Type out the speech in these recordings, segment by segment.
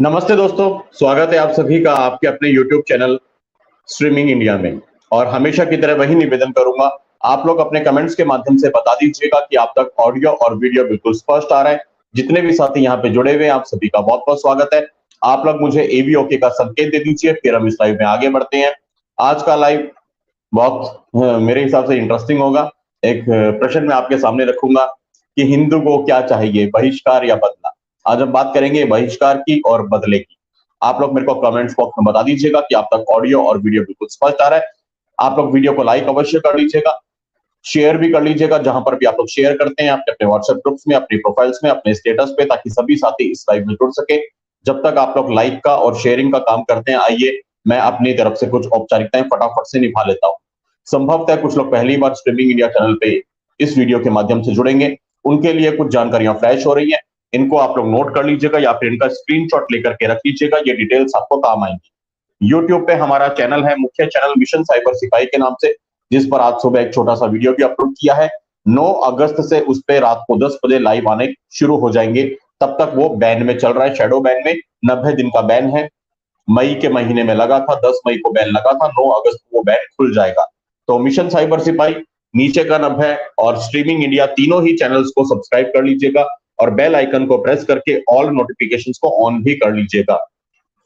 नमस्ते दोस्तों, स्वागत है आप सभी का आपके अपने YouTube चैनल स्ट्रीमिंग इंडिया में। और हमेशा की तरह वही निवेदन करूंगा, आप लोग अपने कमेंट्स के माध्यम से बता दीजिएगा कि आप तक ऑडियो और वीडियो बिल्कुल स्पष्ट आ रहा है। जितने भी साथी यहाँ पे जुड़े हुए हैं, आप सभी का बहुत बहुत स्वागत है। आप लोग मुझे एवी ओके का संकेत दे दीजिए, फिर हम इस लाइव में आगे बढ़ते हैं। आज का लाइव बहुत मेरे हिसाब से इंटरेस्टिंग होगा। एक प्रश्न मैं आपके सामने रखूंगा कि हिंदू को क्या चाहिए, बहिष्कार या बदला। आज हम बात करेंगे बहिष्कार की और बदले की। आप लोग मेरे को कमेंट्स बॉक्स में बता दीजिएगा कि आप तक ऑडियो और वीडियो बिल्कुल स्पष्ट आ रहा है। आप लोग वीडियो को लाइक अवश्य कर लीजिएगा, शेयर भी कर लीजिएगा, जहां पर भी आप लोग शेयर करते हैं अपने अपने व्हाट्सएप ग्रुप्स में, अपनी प्रोफाइल्स में, अपने स्टेटस पे, ताकि सभी साथी इस लाइव में जुड़ सके। जब तक आप लोग लाइक का और शेयरिंग का काम करते हैं, आइए मैं अपनी तरफ से कुछ औपचारिकताएं फटाफट से निभा लेता हूं। संभवतः कुछ लोग पहली बार स्ट्रीमिंग इंडिया चैनल पे इस वीडियो के माध्यम से जुड़ेंगे, उनके लिए कुछ जानकारियां फ्लैश हो रही है। इनको आप लोग नोट कर लीजिएगा या फिर इनका स्क्रीनशॉट लेकर के रख लीजिएगा, ये डिटेल्स आपको काम आएंगी। यूट्यूब पे हमारा चैनल है, मुख्य चैनल मिशन साइबर सिपाही के नाम से, जिस पर आज सुबह एक छोटा सा वीडियो भी अपलोड किया है। 9 अगस्त से उस पे रात को 10 बजे लाइव आने शुरू हो जाएंगे। तब तक वो बैन में चल रहा है, शैडो बैन में। 90 दिन का बैन है, मई के महीने में लगा था, 10 मई को बैन लगा था, 9 अगस्त को वो बैन खुल जाएगा। तो मिशन साइबर सिपाही नीचे का नंबर है और स्ट्रीमिंग इंडिया, तीनों ही चैनल्स को सब्सक्राइब कर लीजिएगा और बेल आइकन को प्रेस करके ऑल नोटिफिकेशंस को ऑन भी कर लीजिएगा।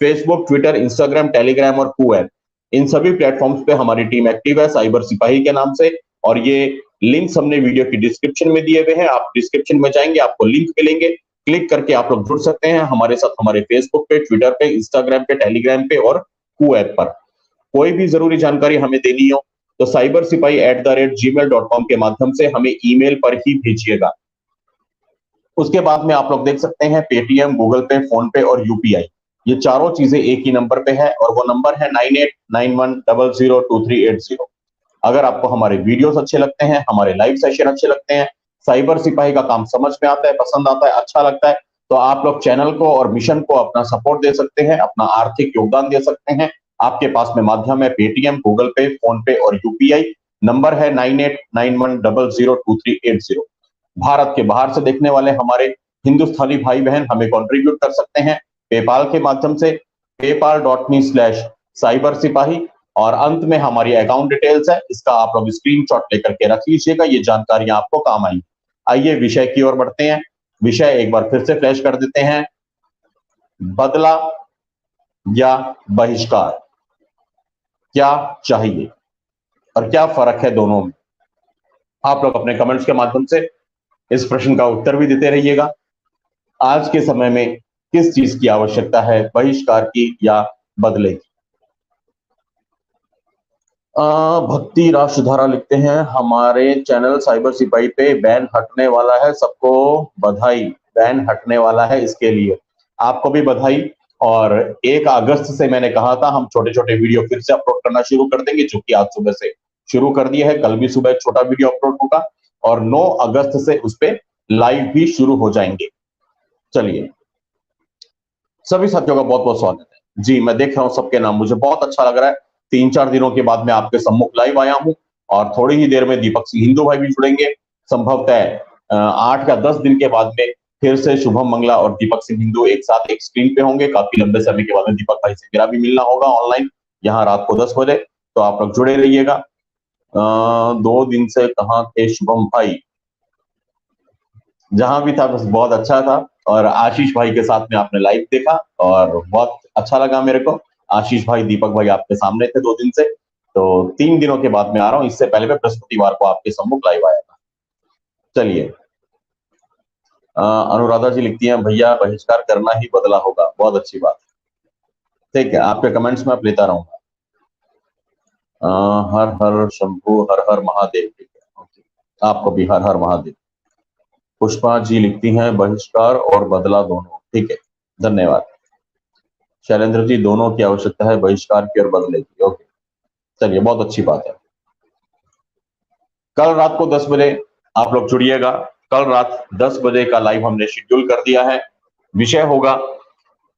फेसबुक, ट्विटर, इंस्टाग्राम, टेलीग्राम और कू ऐप, इन सभी प्लेटफॉर्म्स पे हमारी टीम एक्टिव है साइबर सिपाही के नाम से। और ये लिंक्स हमने वीडियो की डिस्क्रिप्शन में दिए हुए हैं। आप डिस्क्रिप्शन में जाएंगे, आपको लिंक मिलेंगे, क्लिक करके आप लोग जुड़ सकते हैं हमारे साथ, हमारे फेसबुक पे, ट्विटर पे, इंस्टाग्राम पे, टेलीग्राम पे और कू ऐप पर। कोई भी जरूरी जानकारी हमें देनी हो तो cybersipahi@gmail.com के माध्यम से हमें ईमेल पर ही भेजिएगा। उसके बाद में आप लोग देख सकते हैं पेटीएम, गूगल पे, फोन पे और यूपीआई, ये चारों चीजें एक ही नंबर पे है और वो नंबर है 9891002380। अगर आपको हमारे वीडियोस अच्छे लगते हैं, हमारे लाइव सेशन अच्छे लगते हैं, साइबर सिपाही का काम समझ में आता है, पसंद आता है, अच्छा लगता है, तो आप लोग चैनल को और मिशन को अपना सपोर्ट दे सकते हैं, अपना आर्थिक योगदान दे सकते हैं। आपके पास में माध्यम है पेटीएम, गूगल पे, फोन पे और यूपीआई। नंबर है 9891002380। भारत के बाहर से देखने वाले हमारे हिंदुस्तानी भाई बहन हमें कंट्रीब्यूट कर सकते हैं पेपाल के माध्यम से, paypal.me/साइबर सिपाही। और अंत में हमारी अकाउंट डिटेल्स है, इसका आप लोग स्क्रीनशॉट लेकर के रख लीजिएगा, ये जानकारियां आपको काम आएंगी। आइए विषय की ओर बढ़ते हैं। विषय एक बार फिर से फ्लैश कर देते हैं, बदला या बहिष्कार, क्या चाहिए और क्या फर्क है दोनों में। आप लोग अपने कमेंट्स के माध्यम से इस प्रश्न का उत्तर भी देते रहिएगा। आज के समय में किस चीज की आवश्यकता है, बहिष्कार की या बदले की। भक्ति राष्ट्रधारा लिखते हैं, हमारे चैनल साइबर सिपाही पे बैन हटने वाला है, सबको बधाई। बैन हटने वाला है, इसके लिए आपको भी बधाई। और 1 अगस्त से मैंने कहा था हम छोटे छोटे वीडियो फिर से अपलोड करना शुरू कर देंगे, जो कि आज सुबह से शुरू कर दिया है। कल भी सुबह एक छोटा वीडियो अपलोड होगा और 9 अगस्त से उस पर लाइव भी शुरू हो जाएंगे। चलिए, सभी साथियों का बहुत बहुत स्वागत है जी। मैं देख रहा हूं सबके नाम, मुझे बहुत अच्छा लग रहा है। 3-4 दिनों के बाद मैं आपके सम्मुख लाइव आया हूं और थोड़ी ही देर में दीपक सिंह हिंदू भाई भी जुड़ेंगे। संभवतः 8 या 10 दिन के बाद में फिर से शुभम मंगला और दीपक सिंह हिंदू एक साथ एक स्क्रीन पे होंगे। काफी लंबे समय के बाद में दीपक भाई से मेरा भी मिलना होगा ऑनलाइन, यहाँ रात को 10 बजे। तो आप लोग जुड़े रहिएगा। 2 दिन से कहाँ थे शुभम भाई? जहां भी था बस बहुत अच्छा था। और आशीष भाई के साथ में आपने लाइव देखा और बहुत अच्छा लगा मेरे को। आशीष भाई, दीपक भाई आपके सामने थे 2 दिन से, तो 3 दिनों के बाद में आ रहा हूं। इससे पहले मैं बृहस्पतिवार को आपके सम्मुख लाइव आया था। चलिए, अनुराधा जी लिखती हैं, भैया बहिष्कार करना ही बदला होगा। बहुत अच्छी बात, ठीक है, आपके कमेंट्स में आप लेता रहूंगा। हर हर शंभू, हर हर महादेव। ठीक है, आपको भी हर हर महादेव। पुष्पा जी लिखती हैं, बहिष्कार और बदला दोनों। ठीक है, धन्यवाद। शैलेंद्र जी, दोनों की आवश्यकता है, बहिष्कार की और बदले की। ओके, चलिए, बहुत अच्छी बात है। कल रात को 10 बजे आप लोग जुड़िएगा। कल रात 10 बजे का लाइव हमने शेड्यूल कर दिया है। विषय होगा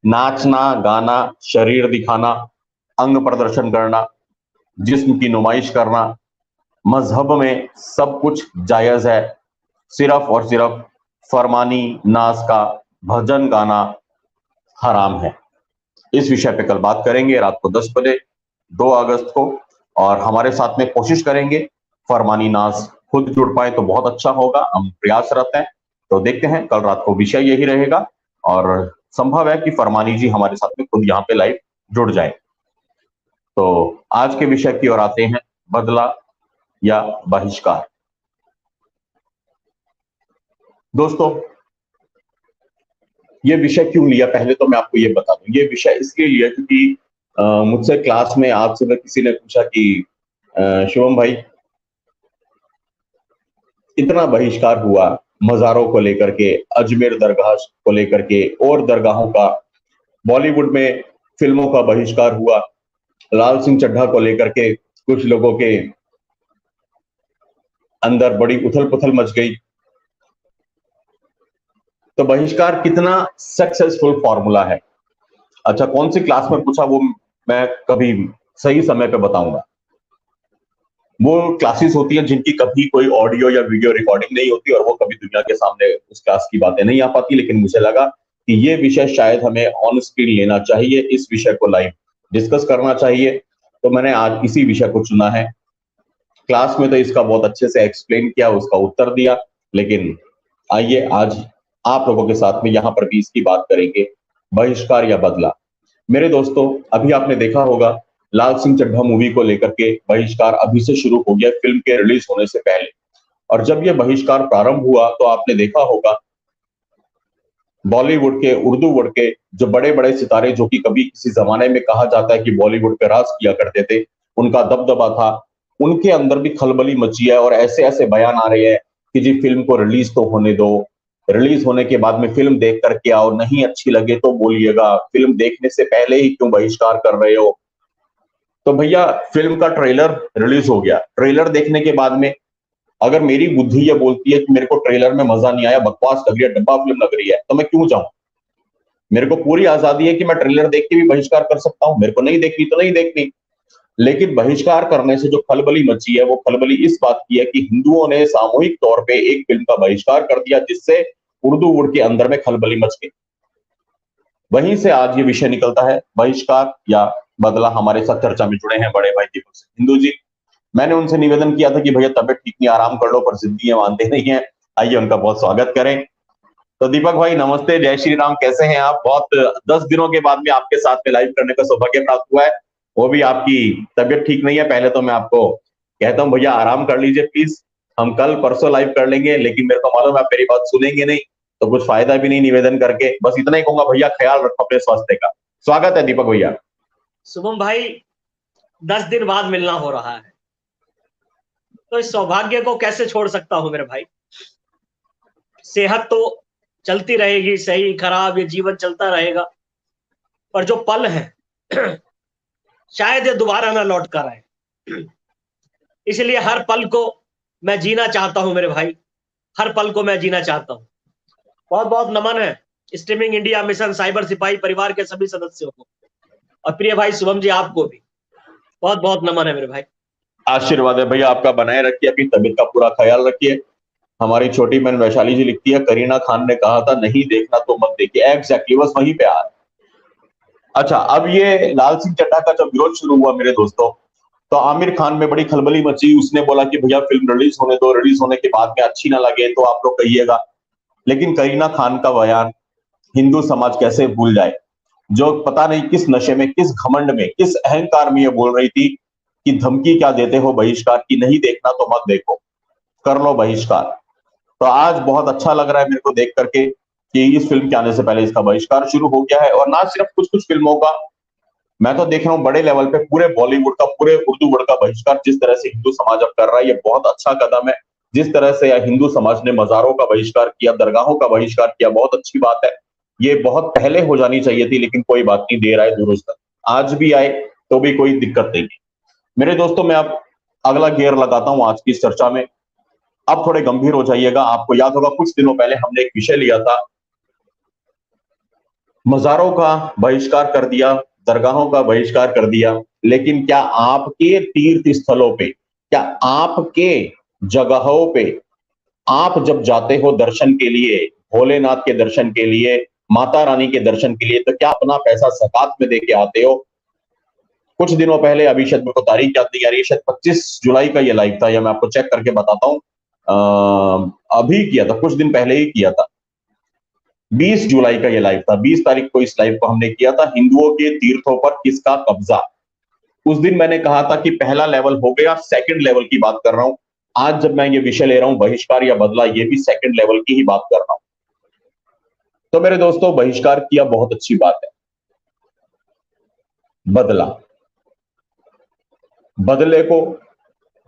नाचना, गाना, शरीर दिखाना, अंग प्रदर्शन करना, जिस्म की नुमाइश करना। मजहब में सब कुछ जायज है, सिर्फ और सिर्फ फरमानी नाज का भजन गाना हराम है। इस विषय पे कल बात करेंगे रात को 10 बजे 2 अगस्त को। और हमारे साथ में कोशिश करेंगे फरमानी नाज खुद जुड़ पाए तो बहुत अच्छा होगा, हम प्रयासरत हैं। तो देखते हैं कल रात को विषय यही रहेगा और संभव है कि फरमानी जी हमारे साथ में खुद यहाँ पे लाइव जुड़ जाए। तो आज के विषय की ओर आते हैं, बदला या बहिष्कार। दोस्तों, ये विषय क्यों लिया पहले तो मैं आपको ये बता दूं। ये विषय इसलिए लिया क्योंकि मुझसे क्लास में आज सुबह किसी ने पूछा कि शुभम भाई, इतना बहिष्कार हुआ मज़ारों को लेकर के, अजमेर दरगाह को लेकर के और दरगाहों का, बॉलीवुड में फिल्मों का बहिष्कार हुआ, लाल सिंह चड्ढा को लेकर के कुछ लोगों के अंदर बड़ी उथल-पुथल मच गई। तो बहिष्कार कितना सक्सेसफुल फॉर्मूला है? अच्छा, कौन सी क्लास में पूछा वो मैं कभी सही समय पे बताऊंगा। वो क्लासेस होती हैं जिनकी कभी कोई ऑडियो या वीडियो रिकॉर्डिंग नहीं होती और वो कभी दुनिया के सामने उस क्लास की बातें नहीं आ पाती, लेकिन मुझे लगा कि ये विषय शायद हमें ऑन स्क्रीन लेना चाहिए, इस विषय को लाइव डिस्कस करना चाहिए। तो मैंने आज इसी विषय को चुना है। क्लास में तो इसका बहुत अच्छे से एक्सप्लेन किया, उसका उत्तर दिया, लेकिन आइए आज आप लोगों के साथ में यहाँ पर भी इसकी बात करेंगे, बहिष्कार या बदला। मेरे दोस्तों, अभी आपने देखा होगा लाल सिंह चड्ढा मूवी को लेकर के बहिष्कार अभी से शुरू हो गया फिल्म के रिलीज होने से पहले। और जब ये बहिष्कार प्रारंभ हुआ तो आपने देखा होगा बॉलीवुड के, उर्दू वर्ड के जो बड़े बड़े सितारे, जो कि कभी किसी जमाने में कहा जाता है कि बॉलीवुड पे राज किया करते थे, उनका दबदबा था, उनके अंदर भी खलबली मची है और ऐसे ऐसे बयान आ रहे हैं कि जी फिल्म को रिलीज तो होने दो, रिलीज होने के बाद में फिल्म देख करके आओ, नहीं अच्छी लगे तो बोलिएगा, फिल्म देखने से पहले ही क्यों बहिष्कार कर रहे हो। तो भैया, फिल्म का ट्रेलर रिलीज हो गया, ट्रेलर देखने के बाद में अगर मेरी बुद्धि ये बोलती है कि मेरे को ट्रेलर में मजा नहीं आया, बकवास लग रही है, डब्बा फिल्म लग रही है, तो मैं क्यों जाऊं? मेरे को पूरी आजादी है कि मैं ट्रेलर देख के भी बहिष्कार कर सकता हूं, मेरे को नहीं देखनी तो नहीं देखनी। लेकिन बहिष्कार करने से जो खलबली मची है वो खलबली इस बात की है कि हिंदुओं ने सामूहिक तौर पे एक फिल्म का बहिष्कार कर दिया, जिससे उर्दू वुड के अंदर में खलबली मच गई। वहीं से आज ये विषय निकलता है, बहिष्कार या बदला। हमारे साथ चर्चा में जुड़े हैं बड़े भाई दीपक सिंह हिंदू जी। मैंने उनसे निवेदन किया था कि भैया तबियत ठीक नहीं, आराम कर लो, पर जिद्दी मानते नहीं है। आइए उनका बहुत स्वागत करें। तो दीपक भाई नमस्ते, जय श्री राम, कैसे हैं आप? बहुत 10 दिनों के बाद में आपके साथ में लाइव करने का सौभाग्य प्राप्त हुआ है, वो भी आपकी तबियत ठीक नहीं है। पहले तो मैं आपको कहता हूँ भैया आराम कर लीजिए प्लीज, हम कल परसों लाइव कर लेंगे, लेकिन मेरे को मालूम है आप मेरी बात सुनेंगे नहीं, तो कुछ फायदा भी नहीं निवेदन करके। बस इतना ही कहूंगा, भैया ख्याल रखो अपने स्वास्थ्य का। स्वागत है दीपक भैया। शुभम भाई, 10 दिन बाद मिलना हो रहा है, तो इस सौभाग्य को कैसे छोड़ सकता हूं मेरे भाई। सेहत तो चलती रहेगी, सही खराब ये जीवन चलता रहेगा, पर जो पल है शायद ये दोबारा ना लौट कर आए। इसलिए हर पल को मैं जीना चाहता हूं मेरे भाई, हर पल को मैं जीना चाहता हूं। बहुत बहुत नमन है स्ट्रीमिंग इंडिया मिशन साइबर सिपाही परिवार के सभी सदस्यों को, और प्रिय भाई शुभम जी आपको भी बहुत बहुत नमन है मेरे भाई। आशीर्वाद है भैया आपका, बनाए रखिए, अपनी तबीयत का पूरा ख्याल रखिए। हमारी छोटी बहन वैशाली जी लिखती है, करीना खान ने कहा था नहीं देखना तो मत देखिए। एग्जैक्टली, बस वहीं पे आ। अच्छा, अब ये लाल सिंह चड्ढा का जब विरोध शुरू हुआ मेरे दोस्तों, तो आमिर खान में बड़ी खलबली मची। उसने बोला कि भैया फिल्म रिलीज होने दो, रिलीज होने के बाद में अच्छी ना लगे तो आप लोग कहिएगा। लेकिन करीना खान का बयान हिंदू समाज कैसे भूल जाए, जो पता नहीं किस नशे में, किस घमंड में, किस अहंकार में ये बोल रही थी कि धमकी क्या देते हो बहिष्कार की, नहीं देखना तो मत देखो, कर लो बहिष्कार। तो आज बहुत अच्छा लग रहा है मेरे को देख करके कि इस फिल्म के आने से पहले इसका बहिष्कार शुरू हो गया है। और ना सिर्फ कुछ कुछ फिल्मों का, मैं तो देख रहा हूँ बड़े लेवल पे पूरे बॉलीवुड का, पूरे उर्दू वर्ड का बहिष्कार जिस तरह से हिंदू समाज अब कर रहा है, ये बहुत अच्छा कदम है। जिस तरह से हिंदू समाज ने मजारों का बहिष्कार किया, दरगाहों का बहिष्कार किया, बहुत अच्छी बात है। ये बहुत पहले हो जानी चाहिए थी, लेकिन कोई बात नहीं, देर आए दुरुस्त। आज भी आए तो भी कोई दिक्कत नहीं है। मेरे दोस्तों, मैं अब अगला गियर लगाता हूं आज की इस चर्चा में। अब थोड़े गंभीर हो जाइएगा। आपको याद होगा कुछ दिनों पहले हमने एक विषय लिया था, मजारों का बहिष्कार कर दिया, दरगाहों का बहिष्कार कर दिया, लेकिन क्या आपके तीर्थ स्थलों पे, क्या आपके जगहों पे आप जब जाते हो दर्शन के लिए, भोलेनाथ के दर्शन के लिए, माता रानी के दर्शन के लिए, तो क्या अपना पैसा ज़कात में दे के आते हो? कुछ दिनों पहले, अभी शायद मेरे को तारीख याद नहीं आ रही है, शायद 25 जुलाई का ये लाइव था, या मैं आपको चेक करके बताता हूँ। अभी किया था, कुछ दिन पहले ही किया था, 20 जुलाई का ये लाइव था। 20 तारीख को इस लाइव को हमने किया था, हिंदुओं के तीर्थों पर किसका कब्जा। उस दिन मैंने कहा था कि पहला लेवल हो गया, सेकंड लेवल की बात कर रहा हूं। आज जब मैं ये विषय ले रहा हूं, बहिष्कार या बदला, ये भी सेकंड लेवल की ही बात कर रहा हूं। तो मेरे दोस्तों, बहिष्कार किया बहुत अच्छी बात है, बदला, बदले को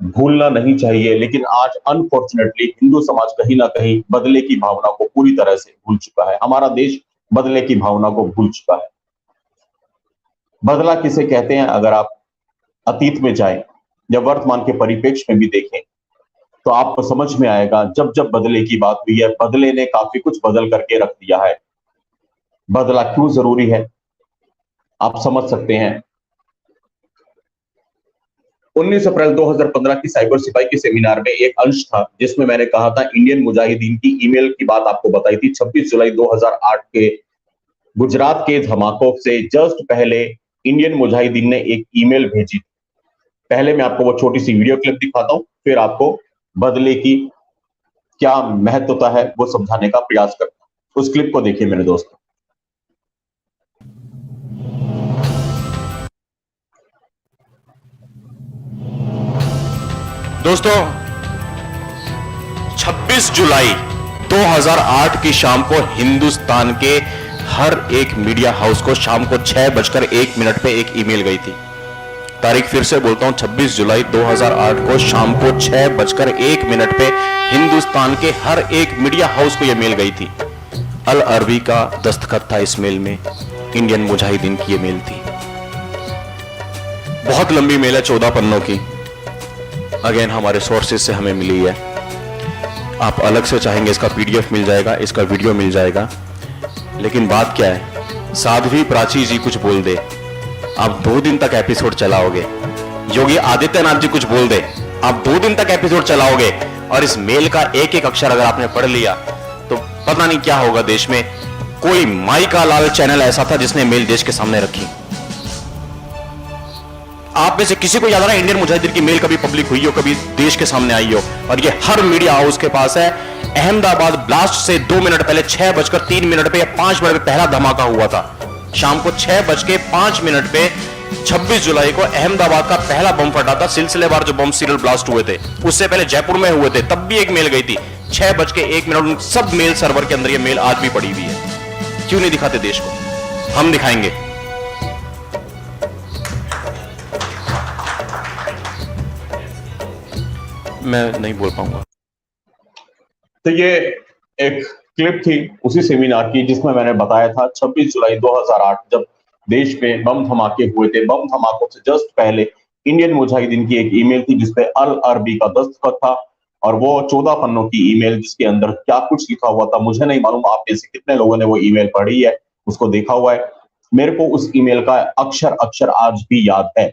भूलना नहीं चाहिए, लेकिन आज अनफॉर्चुनेटली हिंदू समाज कहीं ना कहीं बदले की भावना को पूरी तरह से भूल चुका है। हमारा देश बदले की भावना को भूल चुका है। बदला किसे कहते हैं, अगर आप अतीत में जाएं या वर्तमान के परिप्रेक्ष्य में भी देखें, तो आपको समझ में आएगा, जब जब बदले की बात हुई है, बदले ने काफी कुछ बदल करके रख दिया है। बदला क्यों जरूरी है, आप समझ सकते हैं। 19 अप्रैल 2015 की साइबर सिपाही के सेमिनार में एक अंश था जिसमें मैंने कहा था, इंडियन मुजाहिदीन की ईमेल की बात आपको बताई थी। 26 जुलाई 2008 के गुजरात के धमाकों से जस्ट पहले इंडियन मुजाहिदीन ने एक ईमेल भेजी। पहले मैं आपको वो छोटी सी वीडियो क्लिप दिखाता हूं, फिर आपको बदले की क्या महत्वता है वो समझाने का प्रयास करता हूं। उस क्लिप को देखिए मेरे दोस्तों। दोस्तों, 26 जुलाई 2008 की शाम को हिंदुस्तान के हर एक मीडिया हाउस को शाम को 6:01 पे एक ईमेल गई थी। तारीख फिर से बोलता हूं, 26 जुलाई 2008 को शाम को 6:01 पे हिंदुस्तान के हर एक मीडिया हाउस को यह मेल गई थी। अल अरबी का दस्तखत था इस मेल में, इंडियन मुजाहिदीन की यह मेल थी। बहुत लंबी मेल है, 14 पन्नों की। अगेन हमारे सोर्सेज से हमें मिली है। आप अलग से चाहेंगे इसका पीडीएफ मिल जाएगा, इसका वीडियो मिल जाएगा। लेकिन बात क्या है, साध्वी प्राची जी कुछ बोल दे, आप 2 दिन तक एपिसोड चलाओगे। योगी आदित्यनाथ जी कुछ बोल दे, आप 2 दिन तक एपिसोड चलाओगे। और इस मेल का एक एक अक्षर अगर आपने पढ़ लिया तो पता नहीं क्या होगा देश में। कोई माई का लाल चैनल ऐसा था जिसने मेल देश के सामने रखी। आप में से किसी को याद आ रहा है इंडियन मुजाहिदीन की मेल कभी पब्लिक हुई हो, कभी देश के सामने आई हो? और ये हर मीडिया हाउस के पास है। अहमदाबाद ब्लास्ट से 2 मिनट पहले 6:03 पे या 5 मिनट पे पहला धमाका हुआ था। शाम को 6:05 पे 26 जुलाई को अहमदाबाद का पहला बम फटा था। सिलसिलेवार जो बम सीरियल ब्लास्ट हुए थे, उससे पहले जयपुर में हुए थे, तब भी एक मेल गई थी 6:01। सब मेल सर्वर के अंदर ये मेल आज भी पड़ी हुई है। क्यों नहीं दिखाते देश को? हम दिखाएंगे। मैं नहीं बोल पाऊंगा। तो ये एक क्लिप थी उसी सेमिनार की जिसमें मैंने बताया था 26 जुलाई 2008 जब देश में बम धमाके हुए थे। बम धमाकों से जस्ट पहले इंडियन मुजाहिदीन की एक ईमेल थी जिसपे अल अरबी का दस्तखत था, और वो 14 पन्नों की ईमेल जिसके अंदर क्या कुछ लिखा हुआ था मुझे नहीं मालूम। आप में से कितने लोगों ने वो ईमेल पढ़ी है, उसको देखा हुआ है? मेरे को उस ईमेल का अक्षर अक्षर आज भी याद है।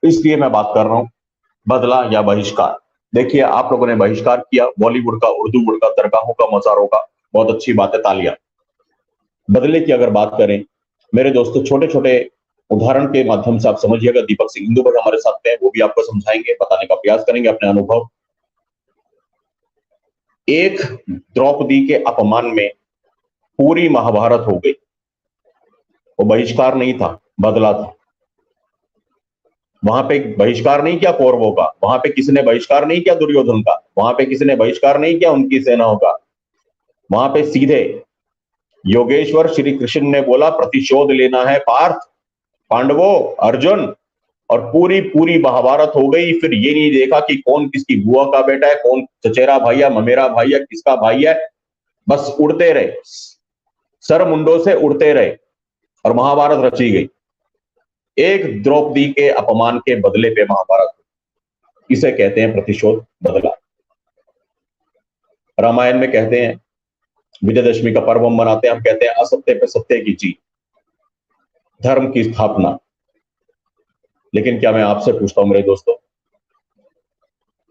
इसलिए मैं बात कर रहा हूं, बदला या बहिष्कार। देखिए, आप लोगों ने बहिष्कार किया बॉलीवुड का, उर्दू का, दरगाहों का, मज़ारों का, बहुत अच्छी बात है, तालियां। बदले की अगर बात करें मेरे दोस्तों, छोटे छोटे उदाहरण के माध्यम से आप समझिएगा। दीपक सिंह हिंदू भाई हमारे साथ हैं, वो भी आपको समझाएंगे, बताने का प्रयास करेंगे अपने अनुभव। एक द्रौपदी के अपमान में पूरी महाभारत हो गई। वो बहिष्कार नहीं था, बदला था। वहां पे बहिष्कार नहीं किया कौरवों का, वहां पे किसी ने बहिष्कार नहीं किया दुर्योधन का, वहां पे किसी ने बहिष्कार नहीं किया उनकी सेनाओं का। वहां पे सीधे योगेश्वर श्री कृष्ण ने बोला प्रतिशोध लेना है पार्थ, पांडवों, अर्जुन, और पूरी पूरी महाभारत हो गई। फिर ये नहीं देखा कि कौन किसकी बुआ का बेटा है, कौन चचेरा भाई है, ममेरा भाई है, किसका भाई है। बस उड़ते रहे, सर मुंडों से उड़ते रहे और महाभारत रची गई। एक द्रौपदी के अपमान के बदले पे महाभारत, इसे कहते हैं प्रतिशोध, बदला। रामायण में कहते हैं, विजयदशमी का पर्व हम मनाते हैं, हम कहते हैं असत्य पे सत्य की जीत, धर्म की स्थापना। लेकिन क्या मैं आपसे पूछता हूं मेरे दोस्तों,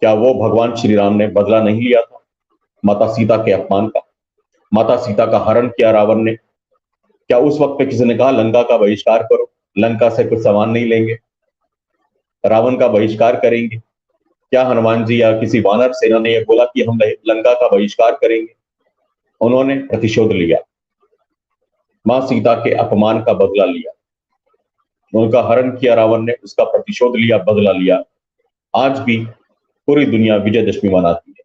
क्या वो भगवान श्री राम ने बदला नहीं लिया था माता सीता के अपमान का? माता सीता का हरण किया रावण ने, क्या उस वक्त पे किसी ने कहा लंका का बहिष्कार करो, लंका से कुछ सामान नहीं लेंगे, रावण का बहिष्कार करेंगे? क्या हनुमान जी या किसी वानर सेना ने यह बोला कि हम लंका का बहिष्कार करेंगे? उन्होंने प्रतिशोध लिया, मां सीता के अपमान का बदला लिया, उनका हरण किया रावण ने, उसका प्रतिशोध लिया, बदला लिया। आज भी पूरी दुनिया विजयदशमी मनाती है।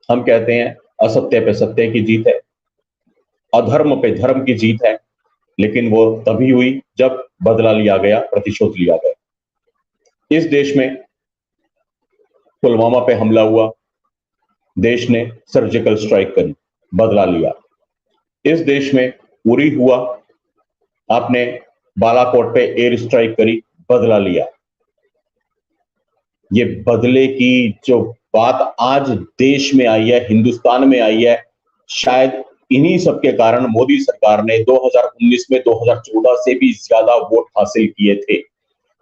हम कहते हैं असत्य पे सत्य की जीत है, अधर्म पे धर्म की जीत है, लेकिन वो तभी हुई जब बदला लिया गया, प्रतिशोध लिया गया। इस देश में पुलवामा पे हमला हुआ, देश ने सर्जिकल स्ट्राइक करी, बदला लिया। इस देश में उरी हुआ, आपने बालाकोट पे एयर स्ट्राइक करी, बदला लिया। ये बदले की जो बात आज देश में आई है, हिंदुस्तान में आई है, शायद इन्हीं सब के कारण मोदी सरकार ने 2019 में 2014 से भी ज्यादा वोट हासिल किए थे।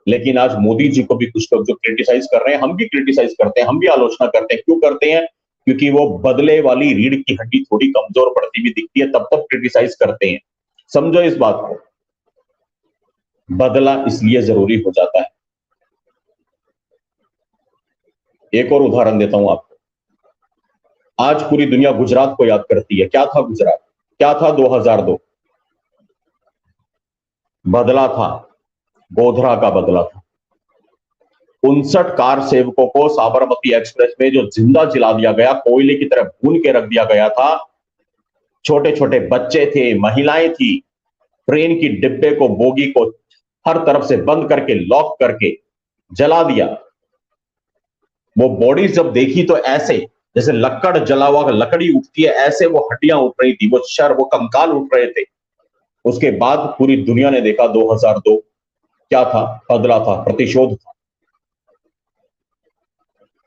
लेकिन आज मोदी जी को भी कुछ लोग जो क्रिटिसाइज कर रहे हैं, हम भी क्रिटिसाइज करते हैं, हम भी आलोचना करते हैं। क्यों करते हैं? क्योंकि वो बदले वाली रीढ़ की हड्डी थोड़ी कमजोर पड़ती हुई दिखती है, तब तक क्रिटिसाइज करते हैं। समझो इस बात को, बदला इसलिए जरूरी हो जाता है। एक और उदाहरण देता हूं आपको। आज पूरी दुनिया गुजरात को याद करती है। क्या था गुजरात? क्या था 2002? बदला था, गोधरा का बदला था। 59 कार सेवकों को साबरमती एक्सप्रेस में जो जिंदा जला दिया गया, कोयले की तरह भून के रख दिया गया था। छोटे छोटे बच्चे थे, महिलाएं थी, ट्रेन की डिब्बे को, बोगी को हर तरफ से बंद करके, लॉक करके जला दिया। वो बॉडीज जब देखी तो ऐसे जैसे लकड़ जला हुआ लकड़ी उठती है, ऐसे वो हड्डियां उठ रही थी, वो शर, वो कंकाल उठ रहे थे। उसके बाद पूरी दुनिया ने देखा 2002 क्या था? बदला था, प्रतिशोध था।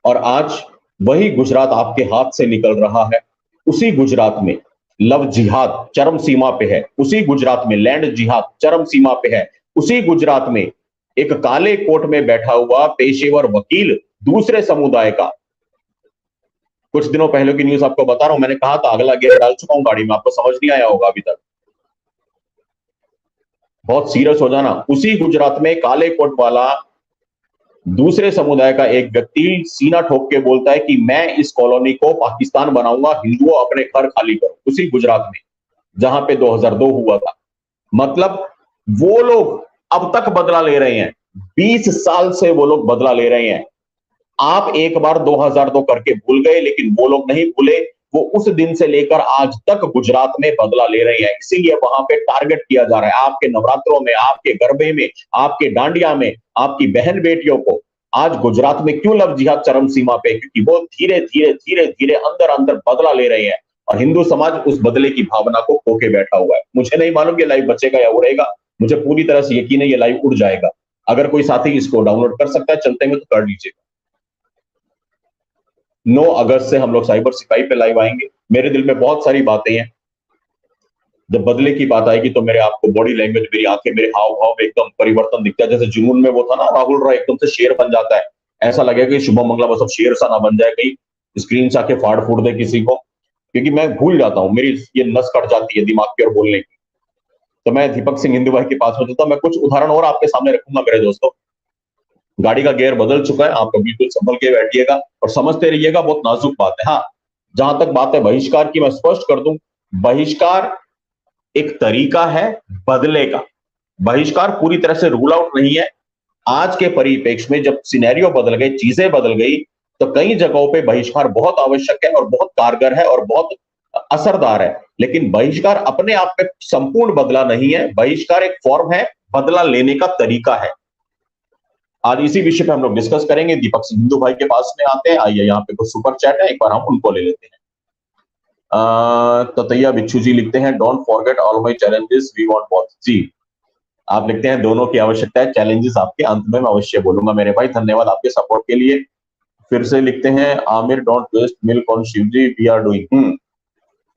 और आज वही गुजरात आपके हाथ से निकल रहा है। उसी गुजरात में लव जिहाद चरम सीमा पे है, उसी गुजरात में लैंड जिहाद चरम सीमा पे है, उसी गुजरात में एक काले कोट में बैठा हुआ पेशेवर वकील दूसरे समुदाय का, कुछ दिनों पहले की न्यूज आपको बता रहा हूं, मैंने कहा था अगला गियर डाल चुका हूं गाड़ी में, आपको समझ नहीं आया होगा अभी तक। बहुत सीरियस हो जाना। उसी गुजरात में काले कोट वाला दूसरे समुदाय का एक व्यक्ति सीना ठोक के बोलता है कि मैं इस कॉलोनी को पाकिस्तान बनाऊंगा, हिंदुओं अपने घर खाली करो। उसी गुजरात में जहां पे 2002 हुआ था। मतलब वो लोग अब तक बदला ले रहे हैं, 20 साल से वो लोग बदला ले रहे हैं। आप एक बार 2002 करके भूल गए, लेकिन वो लोग नहीं भूले। वो उस दिन से लेकर आज तक गुजरात में बदला ले रहे हैं। इसीलिए वहां पे टारगेट किया जा रहा है, आपके नवरात्रों में, आपके गरबे में, आपके डांडिया में, आपकी बहन बेटियों को। आज गुजरात में क्यों लव जिहाद चरम सीमा पे? क्योंकि वो धीरे धीरे धीरे धीरे अंदर अंदर बदला ले रहे हैं, और हिंदू समाज उस बदले की भावना को खो के बैठा हुआ है। मुझे नहीं मालूम ये लाइव बचेगा या उड़ेगा, मुझे पूरी तरह से यकीन है ये लाइव उड़ जाएगा। अगर कोई साथी इसको डाउनलोड कर सकता है चलते हुए तो कर लीजिएगा। 9 अगस्त से हम लोग साइबर सिपाही पे लाइव आएंगे। मेरे दिल में बहुत सारी बातें हैं। जब बदले की बात आएगी तो मेरे आपको बॉडी लैंग्वेज, मेरी आंखें, मेरे हाव भाव में एकदम परिवर्तन दिखता है। जैसे जुनून में वो था ना राहुल रॉय, एकदम से शेर बन जाता है। ऐसा लगेगा कि शुभम मंगला बस अब शेर सा ना बन जाए, कहीं स्क्रीन से आके फाड़ फूड़ दे किसी को, क्योंकि मैं भूल जाता हूं, मेरी ये नस कट जाती है दिमाग की और बोलने की। तो मैं दीपक सिंह हिंदू भाई के पास होता हूं। मैं कुछ उदाहरण और आपके सामने रखूंगा मेरे दोस्तों। गाड़ी का गियर बदल चुका है, आप बिल्कुल संभल के बैठिएगा और समझते रहिएगा, बहुत नाजुक बात है। हाँ, जहां तक बात है बहिष्कार की, मैं स्पष्ट कर दूं, बहिष्कार एक तरीका है बदले का। बहिष्कार पूरी तरह से रूल आउट नहीं है। आज के परिप्रेक्ष्य में जब सिनेरियो बदल गए, चीजें बदल गई, तो कई जगहों पे बहिष्कार बहुत आवश्यक है और बहुत कारगर है और बहुत असरदार है। लेकिन बहिष्कार अपने आप में संपूर्ण बदला नहीं है। बहिष्कार एक फॉर्म है, बदला लेने का तरीका है। आज इसी विषय पे हम लोग डिस्कस करेंगे। दीपक सिंह हिंदू भाई के पास में आते हैं। आइए, यहाँ पे कुछ सुपर चैट है, एक बार हम उनको ले लेते हैं। ततैया बिच्छू जी लिखते हैं, don't forget all my challenges, we want both. जी, आप लिखते हैं दोनों की आवश्यकता है, चैलेंजेस आपके अंत में मैं अवश्य बोलूंगा मेरे भाई। धन्यवाद आपके सपोर्ट के लिए। फिर से लिखते हैं Aamir, don't waste milk on Shivji, we are doing.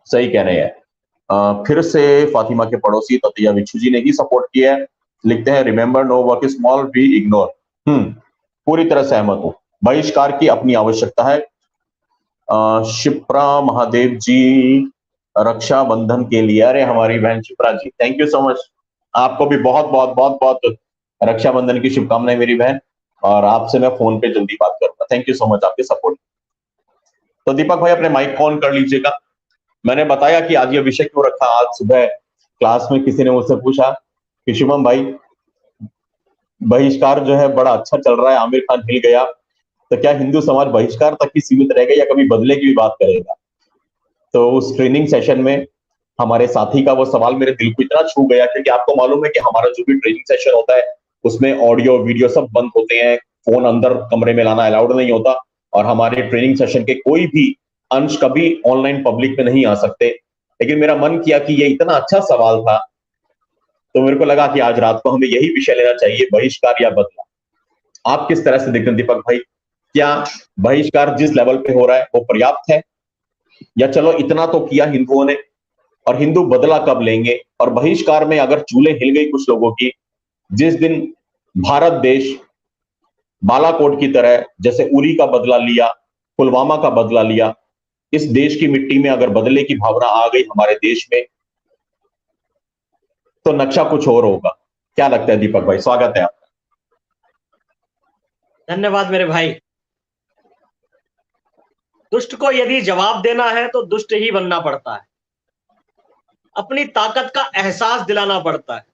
सही कह रहे हैं। फिर से फातिमा के पड़ोसी ततैया बिच्छू जी ने ही सपोर्ट किया है। लिखते हैं remember no work is small, we ignore. पूरी तरह सहमत हूं, बहिष्कार की अपनी आवश्यकता है। शिप्रा महादेव जी रक्षाबंधन के लिए। अरे हमारी बहन शिप्रा जी, थैंक यू सो मच। आपको भी बहुत बहुत बहुत बहुत रक्षाबंधन की शुभकामनाएं मेरी बहन, और आपसे मैं फोन पे जल्दी बात करूंगा। थैंक यू सो मच आपके सपोर्ट। तो दीपक भाई अपने माइक को ऑन कर लीजिएगा। मैंने बताया कि आज ये विषय क्यों रखा। आज सुबह क्लास में किसी ने मुझसे पूछा कि शुभम भाई, बहिष्कार जो है बड़ा अच्छा चल रहा है, आमिर खान हिल गया, तो क्या हिंदू समाज बहिष्कार तक ही सीमित रहेगा या कभी बदले की भी बात करेगा? तो उस ट्रेनिंग सेशन में हमारे साथी का वो सवाल मेरे दिल को इतना छू गया, क्योंकि आपको मालूम है कि हमारा जो भी ट्रेनिंग सेशन होता है उसमें ऑडियो वीडियो सब बंद होते हैं, फोन अंदर कमरे में लाना अलाउड नहीं होता, और हमारे ट्रेनिंग सेशन के कोई भी अंश कभी ऑनलाइन पब्लिक में नहीं आ सकते। लेकिन मेरा मन किया कि ये इतना अच्छा सवाल था, तो मेरे को लगा कि आज रात को हमें यही विषय लेना चाहिए, बहिष्कार या बदला। आप किस तरह से देखते हैं दीपक भाई? क्या बहिष्कार जिस लेवल पे हो रहा है वो पर्याप्त है, या चलो इतना तो किया हिंदुओं ने, और हिंदू बदला कब लेंगे? और बहिष्कार में अगर चूल्हे हिल गई कुछ लोगों की, जिस दिन भारत देश बालाकोट की तरह जैसे उरी का बदला लिया, पुलवामा का बदला लिया, इस देश की मिट्टी में अगर बदले की भावना आ गई हमारे देश में, तो नक्शा कुछ और होगा। क्या लगता है दीपक भाई? स्वागत है आपका। धन्यवाद मेरे भाई। दुष्ट को यदि जवाब देना है तो दुष्ट ही बनना पड़ता है, अपनी ताकत का एहसास दिलाना पड़ता है।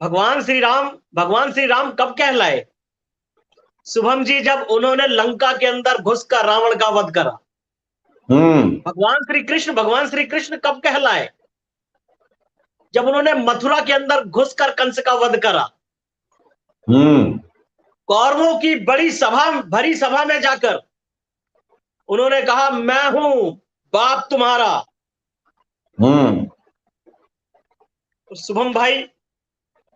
भगवान श्री राम कब कहलाए? शुभम जी, जब उन्होंने लंका के अंदर घुसकर रावण का वध करा। भगवान श्री कृष्ण कब कहलाए? जब उन्होंने मथुरा के अंदर घुसकर कंस का वध करा। कौरवों की भरी सभा में जाकर उन्होंने कहा, मैं हूं बाप तुम्हारा। तो शुभम भाई,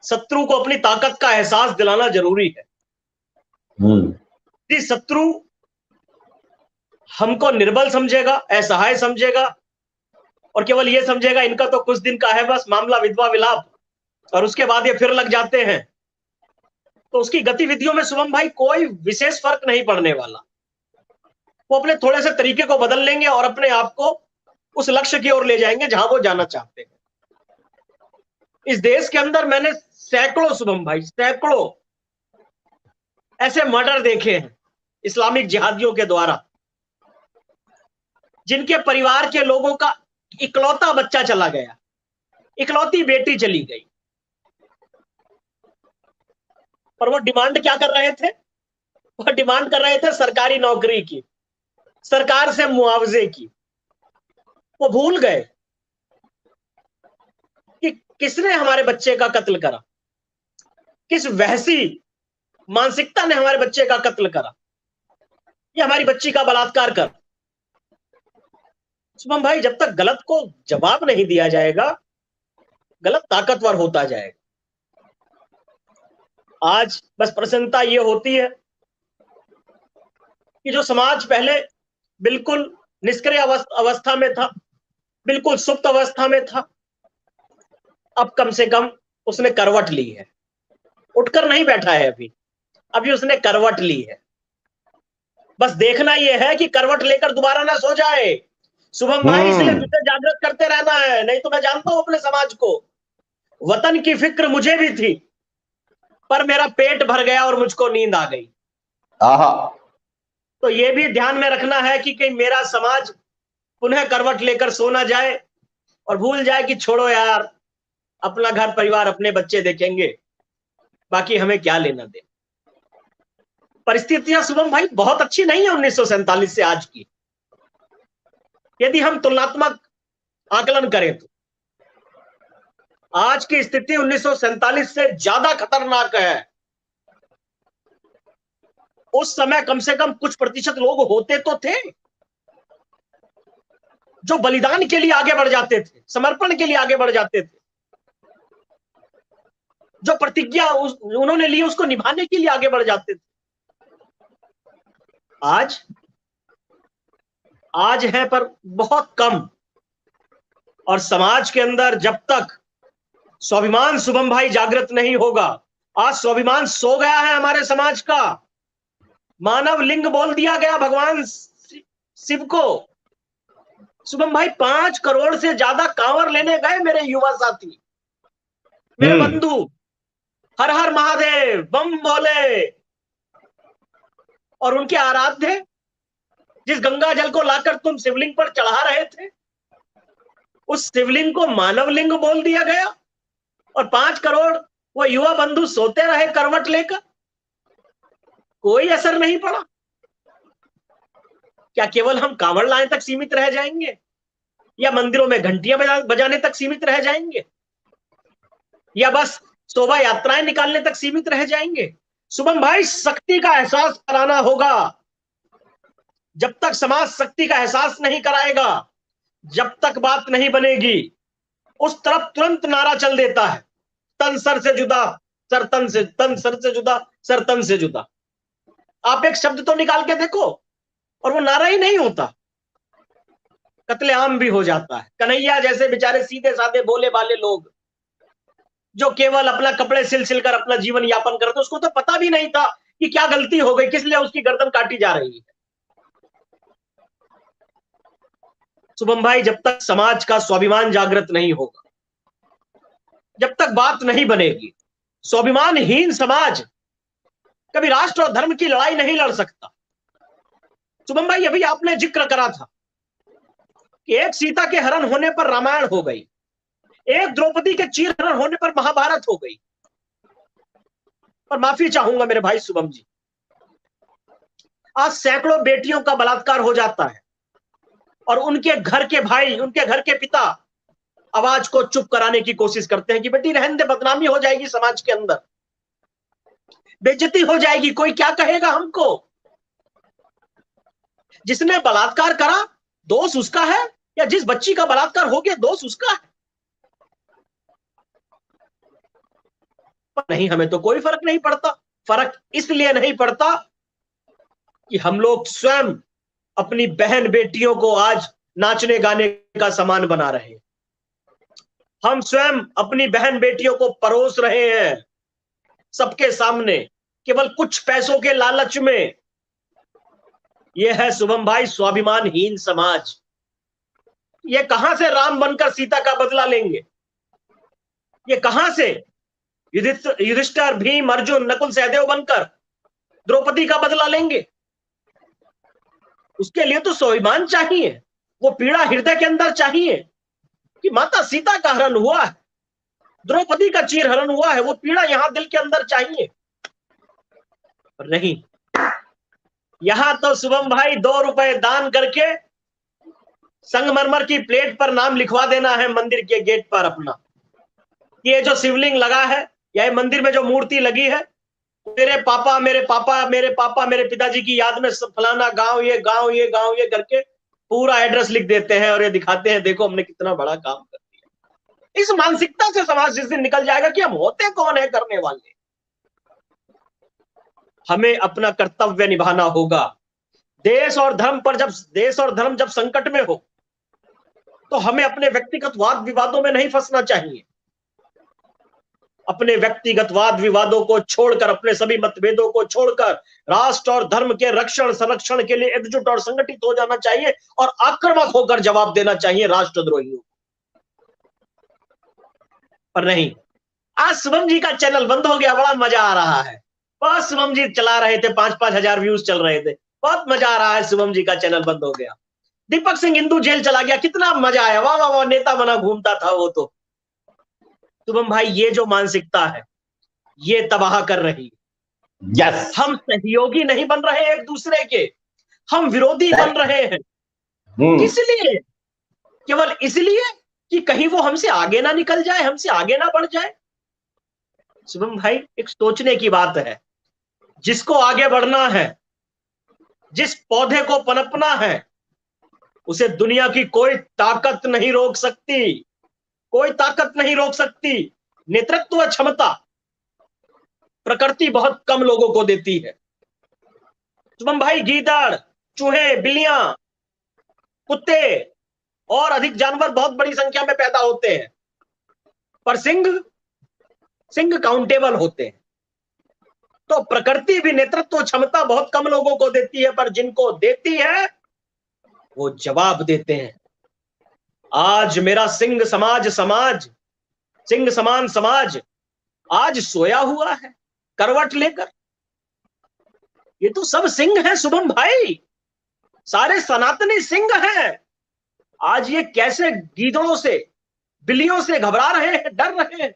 शत्रु को अपनी ताकत का एहसास दिलाना जरूरी है। यदि शत्रु हमको निर्बल समझेगा, असहाय समझेगा, और केवल यह समझेगा इनका तो कुछ दिन का है बस मामला, विधवा विलाप, और उसके बाद ये फिर लग जाते हैं, तो उसकी गतिविधियों में शुभम भाई कोई विशेष फर्क नहीं पड़ने वाला। वो अपने थोड़े से तरीके को बदल लेंगे और अपने आप को उस लक्ष्य की ओर ले जाएंगे जहां वो जाना चाहते हैं। इस देश के अंदर मैंने सैकड़ों, शुभम भाई सैकड़ों ऐसे मर्डर देखे हैं इस्लामिक जिहादियों के द्वारा, जिनके परिवार के लोगों का इकलौता बच्चा चला गया, इकलौती बेटी चली गई, पर वो डिमांड क्या कर रहे थे? वो डिमांड कर रहे थे सरकारी नौकरी की, सरकार से मुआवजे की। वो भूल गए कि किसने हमारे बच्चे का कत्ल करा, किस वहसी मानसिकता ने हमारे बच्चे का कत्ल करा, या हमारी बच्ची का बलात्कार कर। शुभम भाई, जब तक गलत को जवाब नहीं दिया जाएगा, गलत ताकतवर होता जाएगा। आज बस प्रसन्नता ये होती है कि जो समाज पहले बिल्कुल निष्क्रिय अवस्था में था, बिल्कुल सुप्त अवस्था में था, अब कम से कम उसने करवट ली है। उठकर नहीं बैठा है अभी उसने करवट ली है। बस देखना यह है कि करवट लेकर दोबारा ना सो जाए शुभम भाई, इसलिए तुझे जागृत करते रहना है। नहीं तो मैं जानता हूं अपने समाज को, वतन की फिक्र मुझे भी थी, पर मेरा पेट भर गया और मुझको नींद आ गई। तो ये भी ध्यान में रखना है कि कहीं मेरा समाज पुनः करवट लेकर सो ना जाए और भूल जाए कि छोड़ो यार, अपना घर परिवार अपने बच्चे देखेंगे, बाकी हमें क्या लेना दे। परिस्थितियां शुभम भाई बहुत अच्छी नहीं है 1947 से आज की। यदि हम तुलनात्मक आकलन करें तो आज की स्थिति 1947 से ज्यादा खतरनाक है। उस समय कम से कम कुछ प्रतिशत लोग होते तो थे जो बलिदान के लिए आगे बढ़ जाते थे, समर्पण के लिए आगे बढ़ जाते थे, जो प्रतिज्ञा उन्होंने ली उसको निभाने के लिए आगे बढ़ जाते थे। आज है पर बहुत कम। और समाज के अंदर जब तक स्वाभिमान शुभम भाई जागृत नहीं होगा, आज स्वाभिमान सो गया है हमारे समाज का। मानव लिंग बोल दिया गया भगवान शिव को, शुभम भाई 5 करोड़ से ज्यादा कांवर लेने गए मेरे युवा साथी, मेरे बंधु। हर हर महादेव, बम भोले। और उनके आराध्य जिस गंगा जल को लाकर तुम शिवलिंग पर चढ़ा रहे थे, उस शिवलिंग को मानव लिंग बोल दिया गया। और 5 करोड़ वो युवा बंधु सोते रहे करवट लेकर, कोई असर नहीं पड़ा। क्या केवल हम कांवड़ लाने तक सीमित रह जाएंगे, या मंदिरों में घंटियां बजाने तक सीमित रह जाएंगे, या बस शोभा यात्राएं निकालने तक सीमित रह जाएंगे? शुभम भाई, शक्ति का एहसास कराना होगा। जब तक समाज शक्ति का एहसास नहीं कराएगा, जब तक बात नहीं बनेगी, उस तरफ तुरंत नारा चल देता है, तन सर से जुदा, सर तन से, तन सर से जुदा, सर तन से जुदा। आप एक शब्द तो निकाल के देखो और वो नारा ही नहीं होता, कत्लेआम भी हो जाता है। कन्हैया जैसे बेचारे सीधे साधे भोले भाले लोग जो केवल अपना कपड़े सिल कर अपना जीवन यापन करते, उसको तो पता भी नहीं था कि क्या गलती हो गई, किस लिए उसकी गर्दन काटी जा रही है। शुभम भाई, जब तक समाज का स्वाभिमान जागृत नहीं होगा, जब तक बात नहीं बनेगी, स्वाभिमानहीन समाज कभी राष्ट्र और धर्म की लड़ाई नहीं लड़ सकता। शुभम भाई, अभी आपने जिक्र करा था कि एक सीता के हरण होने पर रामायण हो गई, एक द्रौपदी के चीर हरण होने पर महाभारत हो गई। और माफी चाहूंगा मेरे भाई शुभम जी, आज सैकड़ों बेटियों का बलात्कार हो जाता है और उनके घर के भाई, उनके घर के पिता आवाज को चुप कराने की कोशिश करते हैं कि बेटी रहने दे, बदनामी हो जाएगी, समाज के अंदर बेइज्जती हो जाएगी, कोई क्या कहेगा हमको। जिसने बलात्कार करा दोष उसका है, या जिस बच्ची का बलात्कार हो गया दोष उसका है? पर नहीं, हमें तो कोई फर्क नहीं पड़ता। फर्क इसलिए नहीं पड़ता कि हम लोग स्वयं अपनी बहन बेटियों को आज नाचने गाने का सामान बना रहे हैं। हम स्वयं अपनी बहन बेटियों को परोस रहे हैं सबके सामने, केवल कुछ पैसों के लालच में। यह है शुभम भाई स्वाभिमानहीन समाज। ये कहां से राम बनकर सीता का बदला लेंगे? ये कहां से युधिष्ठिर, भीम, अर्जुन, नकुल, सहदेव बनकर द्रौपदी का बदला लेंगे? उसके लिए तो स्वाभिमान चाहिए, वो पीड़ा हृदय के अंदर चाहिए कि माता सीता का हरण हुआ है, द्रौपदी का चीर हरण हुआ है, वो पीड़ा यहां दिल के अंदर चाहिए। पर नहीं, यहां तो शुभम भाई 2 रुपए दान करके संगमरमर की प्लेट पर नाम लिखवा देना है मंदिर के गेट पर अपना। ये जो शिवलिंग लगा है या मंदिर में जो मूर्ति लगी है, मेरे पापा, मेरे पापा, मेरे पापा, मेरे पिताजी की याद में फलाना गांव, ये गांव, ये गांव, ये करके पूरा एड्रेस लिख देते हैं और ये दिखाते हैं, देखो हमने कितना बड़ा काम कर दिया। इस मानसिकता से समाज जिस दिन निकल जाएगा कि हम होते कौन है करने वाले। हमें अपना कर्तव्य निभाना होगा। देश और धर्म जब संकट में हो तो हमें अपने व्यक्तिगत वाद विवादों में नहीं फंसना चाहिए। अपने व्यक्तिगत वाद विवादों को छोड़कर, अपने सभी मतभेदों को छोड़कर राष्ट्र और धर्म के रक्षण संरक्षण के लिए एकजुट और संगठित हो जाना चाहिए और आक्रामक होकर जवाब देना चाहिए राष्ट्रद्रोहियों। पर नहीं, आज शुभम जी का चैनल बंद हो गया, बड़ा मजा आ रहा है। बस शुभम जी चला रहे थे, 5-5 हजार व्यूज चल रहे थे, बहुत मजा आ रहा है। शुभम जी का चैनल बंद हो गया। दीपक सिंह हिंदू जेल चला गया, कितना मजा आया, वाह वाह वाह, नेता बना घूमता था वो तो। शुभम भाई, ये जो मानसिकता है ये तबाह कर रही है। यस, हम सहयोगी नहीं बन रहे एक दूसरे के, हम विरोधी बन रहे हैं। किस लिए? केवल इसलिए कि कहीं वो हमसे आगे ना निकल जाए, हमसे आगे ना बढ़ जाए। शुभम भाई, एक सोचने की बात है। जिसको आगे बढ़ना है, जिस पौधे को पनपना है, उसे दुनिया की कोई ताकत नहीं रोक सकती, कोई ताकत नहीं रोक सकती। नेतृत्व क्षमता प्रकृति बहुत कम लोगों को देती है। शुभम भाई, गीदड़, चूहे, बिल्लियां, कुत्ते और अधिक जानवर बहुत बड़ी संख्या में पैदा होते हैं, पर सिंह काउंटेबल होते हैं। तो प्रकृति भी नेतृत्व क्षमता बहुत कम लोगों को देती है, पर जिनको देती है वो जवाब देते हैं। आज मेरा सिंह समान समाज आज सोया हुआ है करवट लेकर। ये तो सब सिंह हैं शुभम भाई, सारे सनातनी सिंह हैं। आज ये कैसे गीदड़ों से, बिल्लियों से घबरा रहे हैं, डर रहे हैं।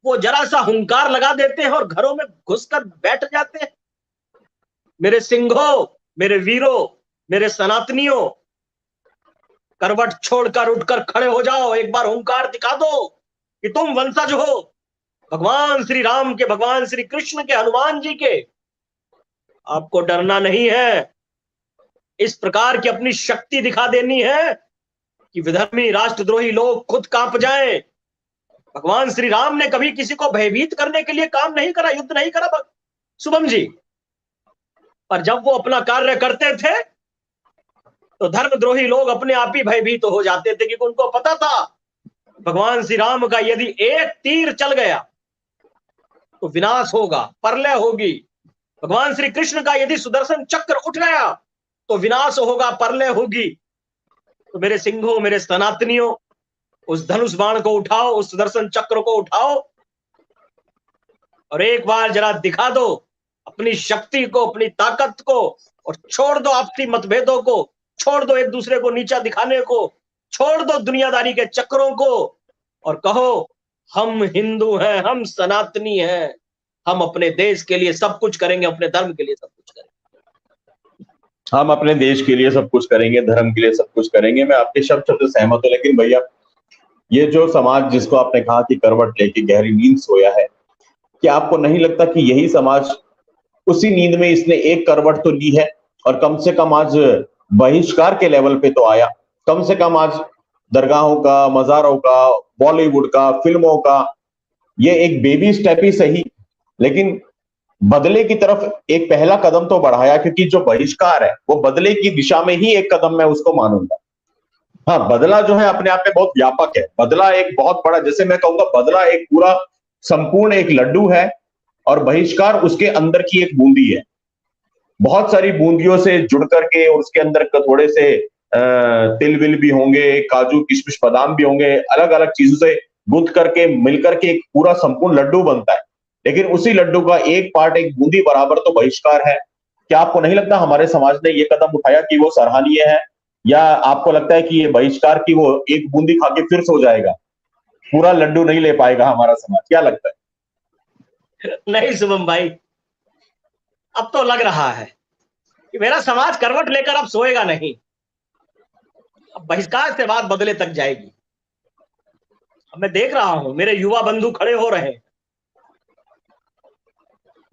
वो जरा सा हुंकार लगा देते हैं और घरों में घुसकर बैठ जाते हैं। मेरे सिंहों, मेरे वीरों, मेरे सनातनियों, करवट छोड़कर उठकर खड़े हो जाओ। एक बार हुंकार दिखा दो कि तुम वंशज हो भगवान श्री राम के, भगवान श्री कृष्ण के, हनुमान जी के। आपको डरना नहीं है। इस प्रकार की अपनी शक्ति दिखा देनी है कि विधर्मी राष्ट्रद्रोही लोग खुद कांप जाएं। भगवान श्री राम ने कभी किसी को भयभीत करने के लिए काम नहीं करा, युद्ध नहीं करा शुभम जी। पर जब वो अपना कार्य करते थे तो धर्मद्रोही लोग अपने आप ही भयभीत हो जाते थे, क्योंकि उनको पता था भगवान श्री राम का यदि एक तीर चल गया तो विनाश होगा, प्रलय होगी। भगवान श्री कृष्ण का यदि सुदर्शन चक्र उठ गया तो विनाश होगा, प्रलय होगी। तो मेरे सिंहों, मेरे सनातनियों, उस धनुष बाण को उठाओ, उस सुदर्शन चक्र को उठाओ और एक बार जरा दिखा दो अपनी शक्ति को, अपनी ताकत को, और छोड़ दो आपसी मतभेदों को, छोड़ दो एक दूसरे को नीचा दिखाने को, छोड़ दो दुनियादारी के चक्रों को और कहो हम हिंदू हैं, हम सनातनी हैं, हम अपने देश के लिए सब कुछ करेंगे, अपने धर्म के लिए सब कुछ करेंगे। हम अपने देश के लिए सब कुछ करेंगे, धर्म के लिए सब कुछ करेंगे। मैं आपके शब्द से सहमत हूं, लेकिन भैया ये जो समाज जिसको आपने कहा कि करवट लेके गहरी नींद सोया है, क्या आपको नहीं लगता कि यही समाज उसी नींद में इसने एक करवट तो ली है और कम से कम आज बहिष्कार के लेवल पे तो आया। कम से कम आज दरगाहों का, मजारों का, बॉलीवुड का, फिल्मों का ये एक बेबी स्टेप ही सही, लेकिन बदले की तरफ एक पहला कदम तो बढ़ाया, क्योंकि जो बहिष्कार है वो बदले की दिशा में ही एक कदम मैं उसको मानूंगा। हाँ, बदला जो है अपने आप में बहुत व्यापक है। बदला एक बहुत बड़ा, जैसे मैं कहूंगा बदला एक पूरा संपूर्ण एक लड्डू है और बहिष्कार उसके अंदर की एक बूंदी है। बहुत सारी बूंदियों से जुड़ करके और उसके अंदर थोड़े से तिल विल भी होंगे, काजू किशमिश बादाम भी होंगे, अलग अलग चीजों से गुंथ करके मिलकर के एक पूरा संपूर्ण लड्डू बनता है। लेकिन उसी लड्डू का एक पार्ट, एक बूंदी बराबर तो बहिष्कार है। क्या आपको नहीं लगता हमारे समाज ने ये कदम उठाया कि वो सराहनीय है, या आपको लगता है कि ये बहिष्कार की वो एक बूंदी खा के फिर सो जाएगा, पूरा लड्डू नहीं ले पाएगा हमारा समाज? क्या लगता है? नहीं शुभम भाई, अब तो लग रहा है कि मेरा समाज करवट लेकर अब सोएगा नहीं। अब बहिष्कार से बात बदले तक जाएगी। अब मैं देख रहा हूं मेरे युवा बंधु खड़े हो रहे हैं,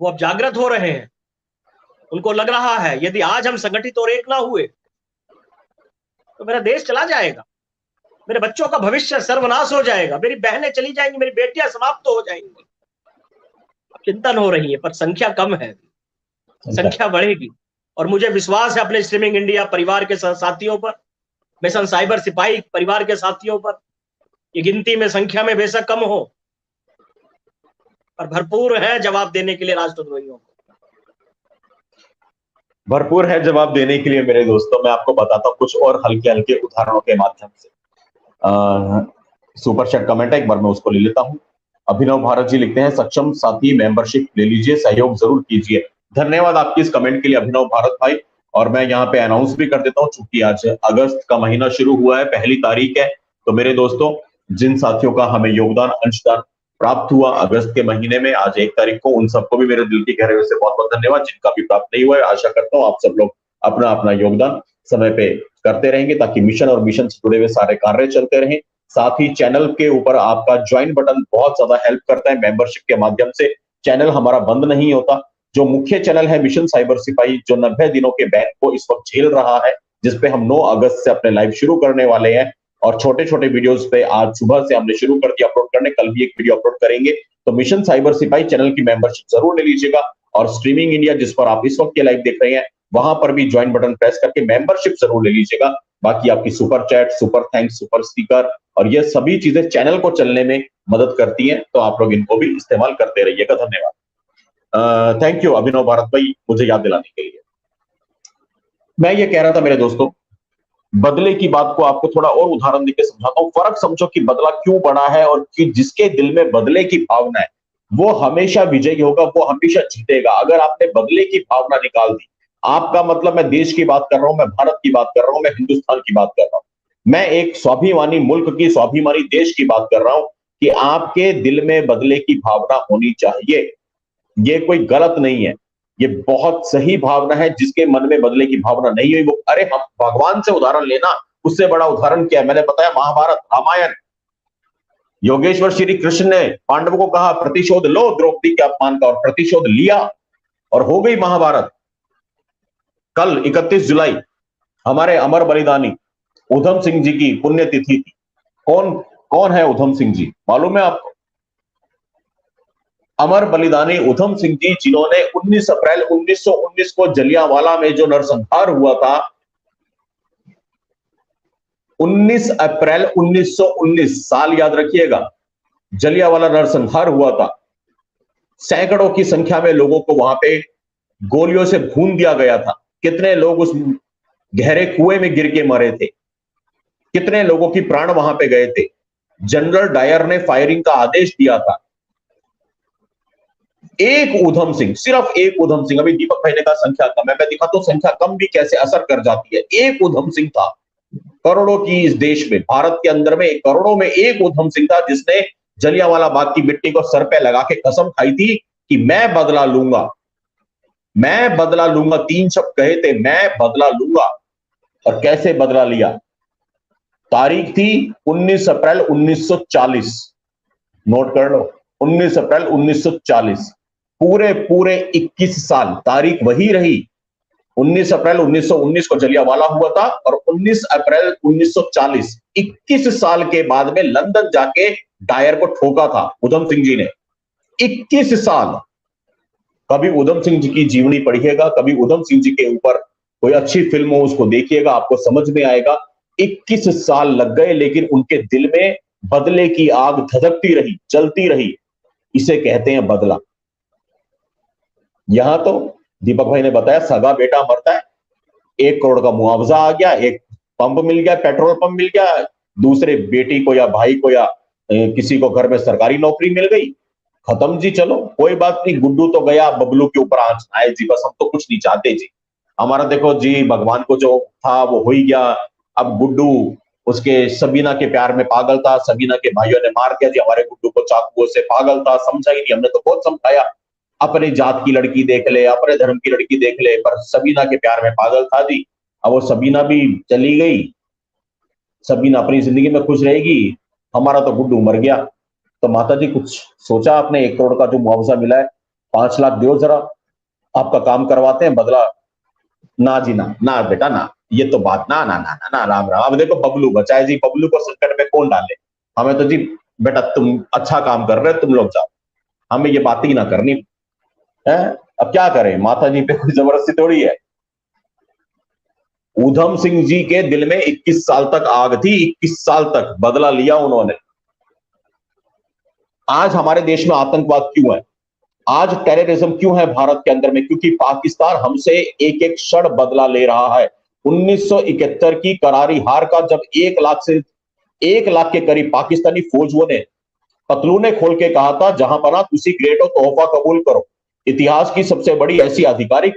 वो अब जागृत हो रहे हैं। उनको लग रहा है यदि आज हम संगठित और एक ना हुए तो मेरा देश चला जाएगा, मेरे बच्चों का भविष्य सर्वनाश हो जाएगा, मेरी बहनें चली जाएंगी, मेरी बेटियां समाप्त हो जाएंगी। चिंतन हो रही है, पर संख्या कम है, संख्या बढ़ेगी। और मुझे विश्वास है अपने स्ट्रीमिंग इंडिया परिवार के साथियों पर, मिशन साइबर सिपाही परिवार के साथियों पर। ये गिनती में, संख्या में बेशक कम हो, पर भरपूर है जवाब देने के लिए राष्ट्रद्रोहियों को। भरपूर है जवाब देने के लिए मेरे दोस्तों। मैं आपको बताता हूं कुछ और हल्के हल्के उदाहरणों के माध्यम से। सुपर चैट कमेंट है, एक बार मैं उसको ले लेता हूं। अभिनव भारत जी लिखते हैं, सक्षम साथी मेंबरशिप ले लीजिए, सहयोग जरूर कीजिए। धन्यवाद आपकी इस कमेंट के लिए अभिनव भारत भाई। और मैं यहाँ पे अनाउंस भी कर देता हूँ, चूंकि आज अगस्त का महीना शुरू हुआ है, पहली तारीख है, तो मेरे दोस्तों जिन साथियों का हमें योगदान, अंशदान प्राप्त हुआ अगस्त के महीने में, आज 1 तारीख को, उन सबको भी मेरे दिल की गहराई से बहुत बहुत धन्यवाद। जिनका भी प्राप्त नहीं हुआ है, आशा करता हूँ आप सब लोग अपना अपना योगदान समय पे करते रहेंगे, ताकि मिशन और मिशन से जुड़े हुए सारे कार्य चलते रहें। साथ ही चैनल के ऊपर आपका ज्वाइन बटन बहुत ज्यादा हेल्प करता है। मेंबरशिप के माध्यम से चैनल हमारा बंद नहीं होता। जो मुख्य चैनल है मिशन साइबर सिपाही, जो 90 दिनों के बैन को इस वक्त झेल रहा है, जिसपे हम 9 अगस्त से अपने लाइव शुरू करने वाले हैं, और छोटे छोटे वीडियोस पे आज सुबह से हमने शुरू कर दिया अपलोड करने, कल भी एक वीडियो अपलोड करेंगे। तो मिशन साइबर सिपाही चैनल की मेंबरशिप जरूर ले लीजिएगा। और स्ट्रीमिंग इंडिया जिस पर आप इस वक्त के लाइव देख रहे हैं, वहां पर भी ज्वाइन बटन प्रेस करके मेंबरशिप जरूर ले लीजिएगा। बाकी आपकी super chat, super thanks, super sticker और ये सभी चीजें चैनल को चलने में मदद करती हैं, तो आप लोग इनको भी इस्तेमाल करते रहिएगा। धन्यवाद। थैंक यू अभिनव भारत भाई, मुझे याद दिलाने के लिए। मैं ये कह रहा था मेरे दोस्तों बदले की बात को आपको थोड़ा और उदाहरण देकर समझाता हूं। फर्क समझो कि बदला क्यों बढ़ा है, और कि जिसके दिल में बदले की भावना है वो हमेशा विजयी होगा, वो हमेशा जीतेगा। अगर आपने बदले की भावना निकाल दी, आपका मतलब, मैं देश की बात कर रहा हूं, मैं भारत की बात कर रहा हूं, मैं हिंदुस्तान की बात कर रहा हूं, मैं एक स्वाभिमानी मुल्क की, स्वाभिमानी देश की बात कर रहा हूं, कि आपके दिल में बदले की भावना होनी चाहिए। ये कोई गलत नहीं है, ये बहुत सही भावना है। जिसके मन में बदले की भावना नहीं हुई वो, अरे हम भगवान से उदाहरण लेना, उससे बड़ा उदाहरण क्या है? मैंने बताया महाभारत, रामायण। योगेश्वर श्री कृष्ण ने पांडवों को कहा प्रतिशोध लो द्रौपदी के अपमान का, और प्रतिशोध लिया और हो गई महाभारत। कल 31 जुलाई हमारे अमर बलिदानी उधम सिंह जी की पुण्यतिथि थी। कौन कौन है उधम सिंह जी, मालूम है आपको? अमर बलिदानी उधम सिंह जी, जिन्होंने 19 अप्रैल 1919 को जलियांवाला में जो नरसंहार हुआ था, 19 अप्रैल 1919, साल याद रखिएगा, जलियांवाला नरसंहार हुआ था। सैकड़ों की संख्या में लोगों को वहां पे गोलियों से भून दिया गया था। कितने लोग उस गहरे कुएं में गिर के मरे थे, कितने लोगों की प्राण वहां पे गए थे। जनरल डायर ने फायरिंग का आदेश दिया था। एक उधम सिंह, सिर्फ एक उधम सिंह, अभी दीपक भाई ने कहा संख्या कम है, मैं दिखाता हूं संख्या कम भी कैसे असर कर जाती है। एक उधम सिंह था करोड़ों की इस देश में, भारत के अंदर में करोड़ों में एक उधम सिंह था, जिसने जलियांवाला बाग की मिट्टी को सर पे लगा के कसम खाई थी कि मैं बदला लूंगा, मैं बदला लूंगा। 3 शब्द कहे थे, मैं बदला लूंगा। और कैसे बदला लिया? तारीख थी 19 अप्रैल 1940, नोट कर लो, 19 अप्रैल 1940। पूरे पूरे 21 साल तारीख वही रही। 19 अप्रैल 1919 को जलियांवाला हुआ था, और 19 अप्रैल 1940, 21 साल के बाद में लंदन जाके डायर को ठोका था उधम सिंह जी ने। 21 साल। कभी उधम सिंह जी की जीवनी पढ़िएगा, कभी उधम सिंह जी के ऊपर कोई अच्छी फिल्म हो उसको देखिएगा, आपको समझ में आएगा। 21 साल लग गए, लेकिन उनके दिल में बदले की आग धधकती रही, जलती रही। इसे कहते हैं बदला। यहां तो दीपक भाई ने बताया, सगा बेटा मरता है, 1 करोड़ का मुआवजा आ गया, एक पंप मिल गया, पेट्रोल पंप मिल गया, दूसरे बेटी को या भाई को या किसी को घर में सरकारी नौकरी मिल गई, खत्म जी। चलो कोई बात नहीं, गुड्डू तो गया, बबलू के ऊपर आंच आए जी, बस हम तो कुछ नहीं चाहते जी। हमारा देखो जी, भगवान को जो था वो हो ही गया। अब गुड्डू उसके सबीना के प्यार में पागल था, सबीना के भाइयों ने मार दिया जी हमारे गुड्डू को चाकुओं से, पागल था, समझा ही नहीं। हमने तो बहुत समझाया, अपने जात की लड़की देख ले, अपने धर्म की लड़की देख ले, पर सबीना के प्यार में पागल था जी। अब वो सबीना भी चली गई, सबीना अपनी जिंदगी में खुश रहेगी, हमारा तो गुड्डू मर गया। तो माता जी कुछ सोचा आपने? 1 करोड़ का जो मुआवजा मिला है, 5 लाख दो जरा, आपका काम करवाते हैं, बदला। ना जी ना, ना बेटा ना, ये तो बात ना ना ना ना ना, राम राम। अब देखो बबलू बचा है जी, बबलू को संकट में कौन डाले? हमें तो जी बेटा तुम अच्छा काम कर रहे हो, तुम लोग जाओ, हमें ये बात ही ना करनी है। अब क्या करें, माता जी पे कोई जबरदस्ती थोड़ी है। उधम सिंह जी के दिल में 21 साल तक आग थी, 21 साल तक बदला लिया उन्होंने। आज हमारे देश में आतंकवाद क्यों है, आज टेररिज्म क्यों है भारत के अंदर में? क्योंकि पाकिस्तान हमसे एक एक क्षण बदला ले रहा है। 1971 की करारी हार का जब 1 लाख के करीब पाकिस्तानी फौजियों ने पतलूने खोल के कहा था, जहां पना तुसी ग्रेटो तोहफा कबूल करो, इतिहास की सबसे बड़ी ऐसी आधिकारिक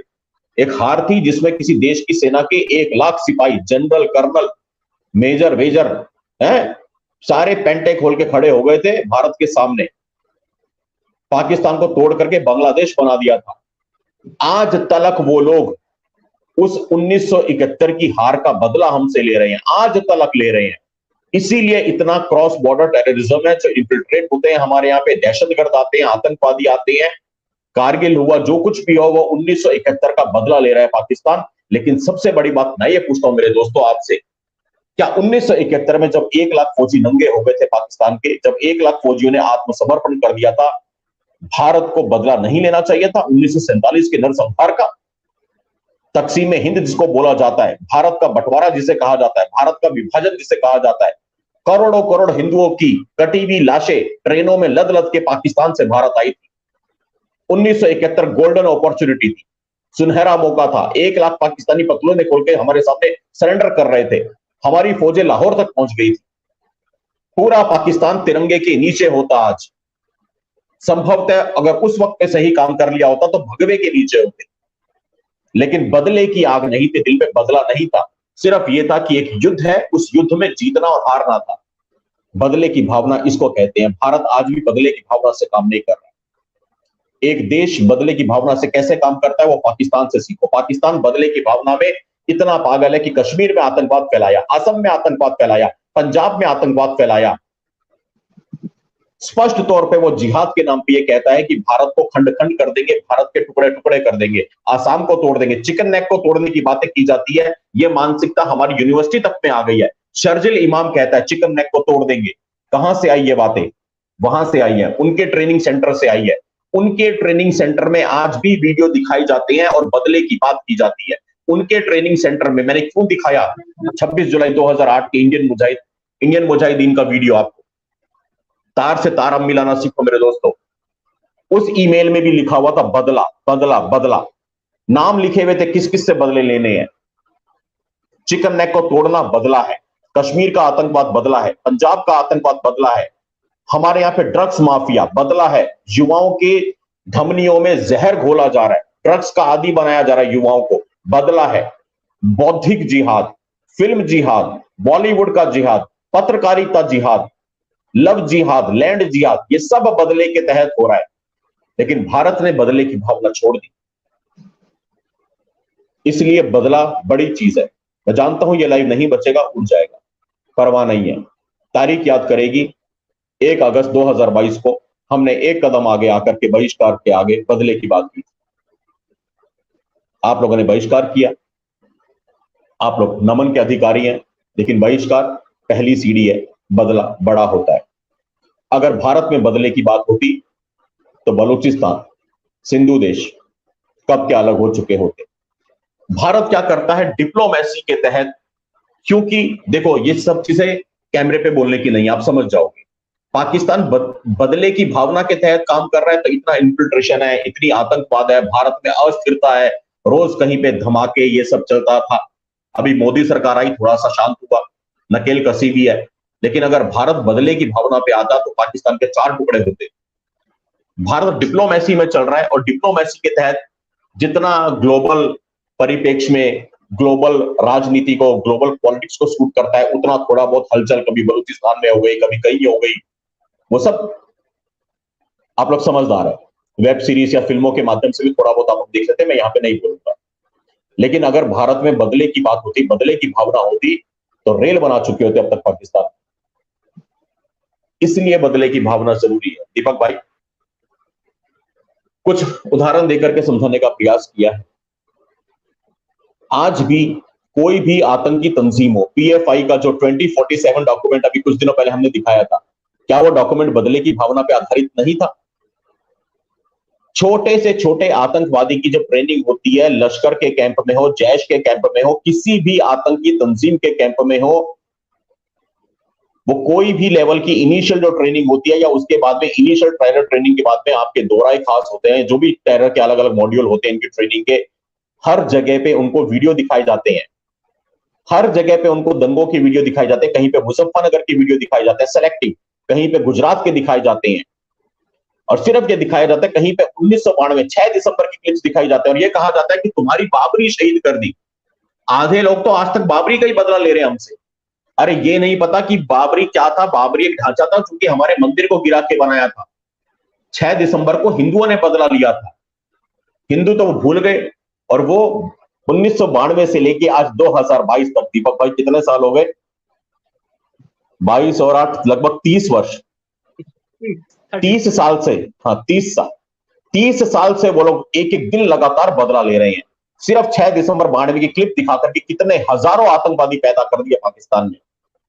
एक हार थी जिसमें किसी देश की सेना के 1 लाख सिपाही, जनरल, कर्नल, मेजर, वेजर हैं, सारे पेंटे खोल के खड़े हो गए थे भारत के सामने। पाकिस्तान को तोड़ करके बांग्लादेश बना दिया था। आज तलक वो लोग उस 1971 की हार का बदला हमसे ले रहे हैं, आज तलक ले रहे हैं। इसीलिए इतना क्रॉस बॉर्डर टेररिज्म है, जो इन्फिल्ट्रेट होते हैं हमारे यहाँ पे, दहशतगर्द आते हैं, आतंकवादी आते हैं। कारगिल हुआ, जो कुछ भी हो, वो 1971 का बदला ले रहा है पाकिस्तान। लेकिन सबसे बड़ी बात मैं ये पूछता हूं मेरे दोस्तों आपसे, क्या 1971 में जब 1 लाख फौजी नंगे हो गए थे पाकिस्तान के, जब 1 लाख फौजियों ने आत्मसमर्पण कर दिया था, भारत को बदला नहीं लेना चाहिए था 1947 के नरसंहार का? तकसीम हिंद जिसको बोला जाता है, भारत का बंटवारा जिसे कहा जाता है, भारत का विभाजन जिसे कहा जाता है, करोड़ों करोड़ हिंदुओं की कटी हुई लाशें ट्रेनों में लद लद के पाकिस्तान से भारत आई थी। 1971 गोल्डन अपॉर्चुनिटी थी, सुनहरा मौका था। 1 लाख पाकिस्तानी पतलों ने खोल के हमारे सामने सरेंडर कर रहे थे। हमारी फौजें लाहौर तक पहुंच गई थी। पूरा पाकिस्तान तिरंगे के नीचे होता आज। संभवतः अगर उस वक्त पे सही काम कर लिया होता तो भगवे के नीचे होते। लेकिन बदले की आग नहीं थी, दिल में बदला नहीं था। सिर्फ यह था कि एक युद्ध है, उस युद्ध में जीतना और हारना था। बदले की भावना इसको कहते हैं। भारत आज भी बदले की भावना से काम नहीं कर रहा। एक देश बदले की भावना से कैसे काम करता है वो पाकिस्तान से सीखो। पाकिस्तान बदले की भावना में इतना पागल है कि कश्मीर में आतंकवाद फैलाया, असम में आतंकवाद फैलाया, पंजाब में आतंकवाद फैलाया। स्पष्ट तौर पे वो जिहाद के नाम पे ये कहता है कि भारत को खंड खंड कर देंगे, भारत के टुकड़े टुकड़े कर देंगे, आसाम को तोड़ देंगे, चिकन नेक को तोड़ने की बातें की जाती है। ये मानसिकता हमारी यूनिवर्सिटी तक में आ गई है। शर्जिल इमाम कहता है चिकन नेक को तोड़ देंगे। कहां से आई ये बातें? वहां से आई है, उनके ट्रेनिंग सेंटर से आई है। उनके ट्रेनिंग सेंटर में आज भी वीडियो दिखाई जाते हैं और बदले की बात की जाती है। उनके ट्रेनिंग सेंटर में मैंने क्यों दिखाया 26 जुलाई 2008 के इंडियन मुजाहिदीन का वीडियो आपको। तार से तार अब मिलाना सीखो मेरे दोस्तों। उस ईमेल में भी लिखा हुआ था बदला बदला बदला। नाम लिखे हुए थे किस किस से बदले लेने हैं। चिकन नेक को तोड़ना बदला है, कश्मीर का आतंकवाद बदला है, पंजाब का आतंकवाद बदला है, हमारे यहां पे ड्रग्स माफिया बदला है, युवाओं के धमनियों में जहर घोला जा रहा है, ड्रग्स का आदी बनाया जा रहा है युवाओं को, बदला है। बौद्धिक जिहाद, फिल्म जिहाद, बॉलीवुड का जिहाद, पत्रकारिता जिहाद, लव जिहाद, लैंड जिहाद, ये सब बदले के तहत हो रहा है। लेकिन भारत ने बदले की भावना छोड़ दी। इसलिए बदला बड़ी चीज है। मैं जानता हूं ये लाइव नहीं बचेगा, उड़ जाएगा, परवाह नहीं है। तारीख याद करेगी 1 अगस्त 2022 को हमने एक कदम आगे आकर के बहिष्कार के आगे बदले की बात की। आप लोगों ने बहिष्कार किया, आप लोग नमन के अधिकारी हैं, लेकिन बहिष्कार पहली सीढ़ी है, बदला बड़ा होता है। अगर भारत में बदले की बात होती तो बलूचिस्तान, सिंधु देश कब के अलग हो चुके होते। भारत क्या करता है डिप्लोमेसी के तहत, क्योंकि देखो ये सब चीजें कैमरे पे बोलने की नहीं, आप समझ जाओगे। पाकिस्तान बदले की भावना के तहत काम कर रहा है तो इतना इन्फिल्ट्रेशन है, इतनी आतंकवाद है, भारत में अस्थिरता है, रोज कहीं पे धमाके, ये सब चलता था। अभी मोदी सरकार आई, थोड़ा सा शांत हुआ, नकेल कसी भी है। लेकिन अगर भारत बदले की भावना पे आता तो पाकिस्तान के 4 टुकड़े होते। भारत डिप्लोमेसी में चल रहा है और डिप्लोमेसी के तहत जितना ग्लोबल परिप्रेक्ष्य में ग्लोबल राजनीति को, ग्लोबल पॉलिटिक्स को सूट करता है, उतना थोड़ा बहुत हलचल कभी बलूचिस्तान में हो गई, कभी कहीं हो गई, वो सब आप लोग समझदार है। वेब सीरीज या फिल्मों के माध्यम से भी थोड़ा बहुत आप देख सकते हैं, मैं यहां पे नहीं बोलूंगा। लेकिन अगर भारत में बदले की बात होती, बदले की भावना होती तो रेल बना चुके होते अब तक पाकिस्तान। इसलिए बदले की भावना जरूरी है। दीपक भाई कुछ उदाहरण देकर के समझाने का प्रयास किया है। आज भी कोई भी आतंकी तंजीम हो, पीएफआई का जो 2047 डॉक्यूमेंट अभी कुछ दिनों पहले हमने दिखाया था, क्या वो डॉक्यूमेंट बदले की भावना पे आधारित नहीं था? छोटे से छोटे आतंकवादी की जब ट्रेनिंग होती है, लश्कर के कैंप में हो, जैश के कैंप में हो, किसी भी आतंकी तंजीम के कैंप में हो, वो कोई भी लेवल की इनिशियल जो ट्रेनिंग होती है या उसके बाद में इनिशियल टेरर ट्रेनिंग के बाद में आपके दोहराए खास होते हैं, जो भी टेरर के अलग अलग मॉड्यूल होते हैं इनकी ट्रेनिंग के, हर जगह पे उनको वीडियो दिखाए जाते हैं। हर जगह पे उनको दंगों की वीडियो दिखाई जाते हैं, कहीं पे मुजफ्फरनगर की वीडियो दिखाई जाते हैं सेलेक्टिव, कहीं पे गुजरात के दिखाए जाते हैं। और सिर्फ ये दिखाया जाता है कहीं पे 1992 6 दिसंबर की क्लिप्स दिखाई जाते हैं और ये कहा जाता है कि तुम्हारी बाबरी शहीद कर दी। आधे लोग तो आज तक बाबरी का ही बदला ले रहे हैं हमसे। अरे ये नहीं पता कि बाबरी क्या था। बाबरी एक ढांचा था चूंकि हमारे मंदिर को गिरा के बनाया था। 6 दिसंबर को हिंदुओं ने बदला लिया था। हिंदू तो वो भूल गए और वो 1992 से लेके आज 2022 तक, दीपक भाई कितने साल हो गए? 22 और 8 लगभग 30 वर्ष, 30 साल से, हाँ 30 साल से वो लोग एक एक दिन लगातार बदला ले रहे हैं। सिर्फ 6 दिसंबर 92 की क्लिप दिखाकर के कितने हजारों आतंकवादी पैदा कर दिए पाकिस्तान ने,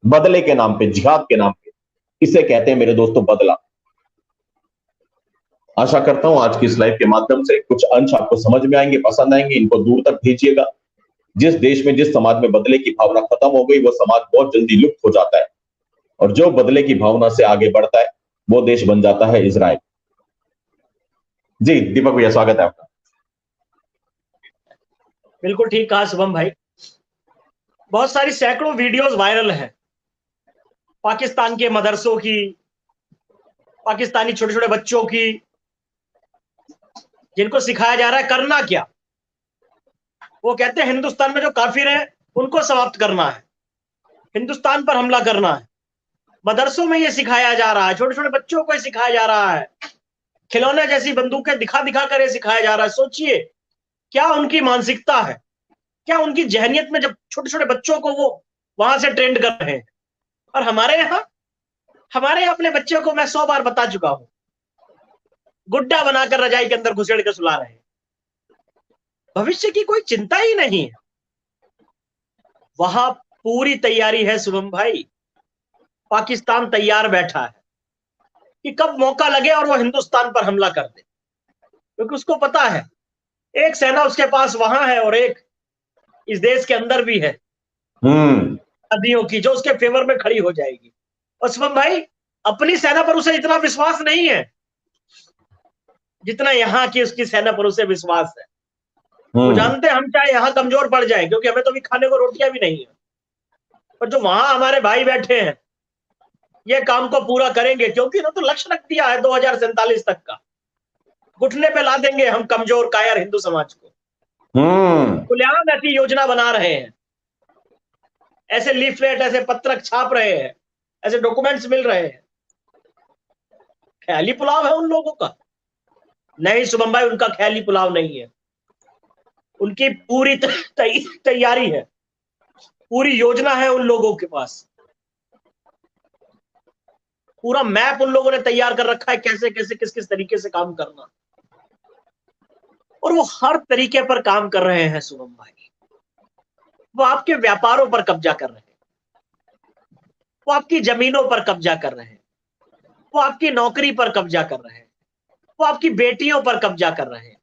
बदले के नाम पे, जिहाद के नाम पे। इसे कहते हैं मेरे दोस्तों बदला। आशा करता हूं आज की इस लाइव के माध्यम से कुछ अंश आपको समझ में आएंगे, पसंद आएंगे, इनको दूर तक भेजिएगा। जिस देश में, जिस समाज में बदले की भावना खत्म हो गई, वो समाज बहुत जल्दी लुप्त हो जाता है और जो बदले की भावना से आगे बढ़ता है वो देश बन जाता है इजराइल। जी दीपक भैया स्वागत है आपका। बिल्कुल ठीक कहा शुभम भाई। बहुत सारी सैकड़ों वीडियोस वायरल है पाकिस्तान के मदरसों की, पाकिस्तानी छोटे छोटे बच्चों की, जिनको सिखाया जा रहा है करना क्या। वो कहते हैं हिंदुस्तान में जो काफिर है उनको समाप्त करना है, हिंदुस्तान पर हमला करना है। मदरसों में ये सिखाया जा रहा है, छोटे छोटे बच्चों को सिखाया जा रहा है, खिलौने जैसी बंदूकें दिखा दिखा कर ये सिखाया जा रहा है। सोचिए क्या उनकी मानसिकता है, क्या उनकी जहनियत में, जब छोटे छोटे बच्चों को वो वहां से ट्रेंड कर रहे हैं। और हमारे यहाँ अपने बच्चों को मैं 100 बार बता चुका हूं, गुड्डा बनाकर रजाई के अंदर घुसेड़ के सुला रहे हैं। भविष्य की कोई चिंता ही नहीं है। वहां पूरी तैयारी है शुभम भाई, पाकिस्तान तैयार बैठा है कि कब मौका लगे और वो हिंदुस्तान पर हमला कर दे, क्योंकि उसको पता है एक सेना उसके पास वहां है और एक इस देश के अंदर भी है नदियों की, जो उसके फेवर में खड़ी हो जाएगी। और शुभम भाई अपनी सेना पर उसे इतना विश्वास नहीं है जितना यहाँ की उसकी सेना पर उसे विश्वास है। वो जानते हैं हम चाहे यहाँ कमजोर पड़ जाए, क्योंकि हमें तो अभी खाने को रोटियां भी नहीं है, पर जो वहां हमारे भाई बैठे हैं ये काम को पूरा करेंगे, क्योंकि इन्होंने तो लक्ष्य रख दिया है 2047 तक का। घुटने पे ला देंगे हम कमजोर कायर हिंदू समाज को। खुलेआम ऐसी योजना बना रहे हैं, ऐसे लीफलेट, ऐसे पत्रक छाप रहे हैं, ऐसे डॉक्यूमेंट्स मिल रहे हैं। ख्याली पुलाव है उन लोगों का? नहीं शुभम भाई, उनका ख्याली पुलाव नहीं है, उनकी पूरी तैयारी है, पूरी योजना है उन लोगों के पास। पूरा मैप उन लोगों ने तैयार कर रखा है, कैसे कैसे किस किस तरीके से काम करना, और वो हर तरीके पर काम कर रहे हैं शुभम भाई। वो आपके व्यापारों पर कब्जा कर रहे हैं, वो आपकी जमीनों पर कब्जा कर रहे हैं, वो आपकी नौकरी पर कब्जा कर रहे हैं, वो आपकी बेटियों पर कब्जा कर रहे हैं,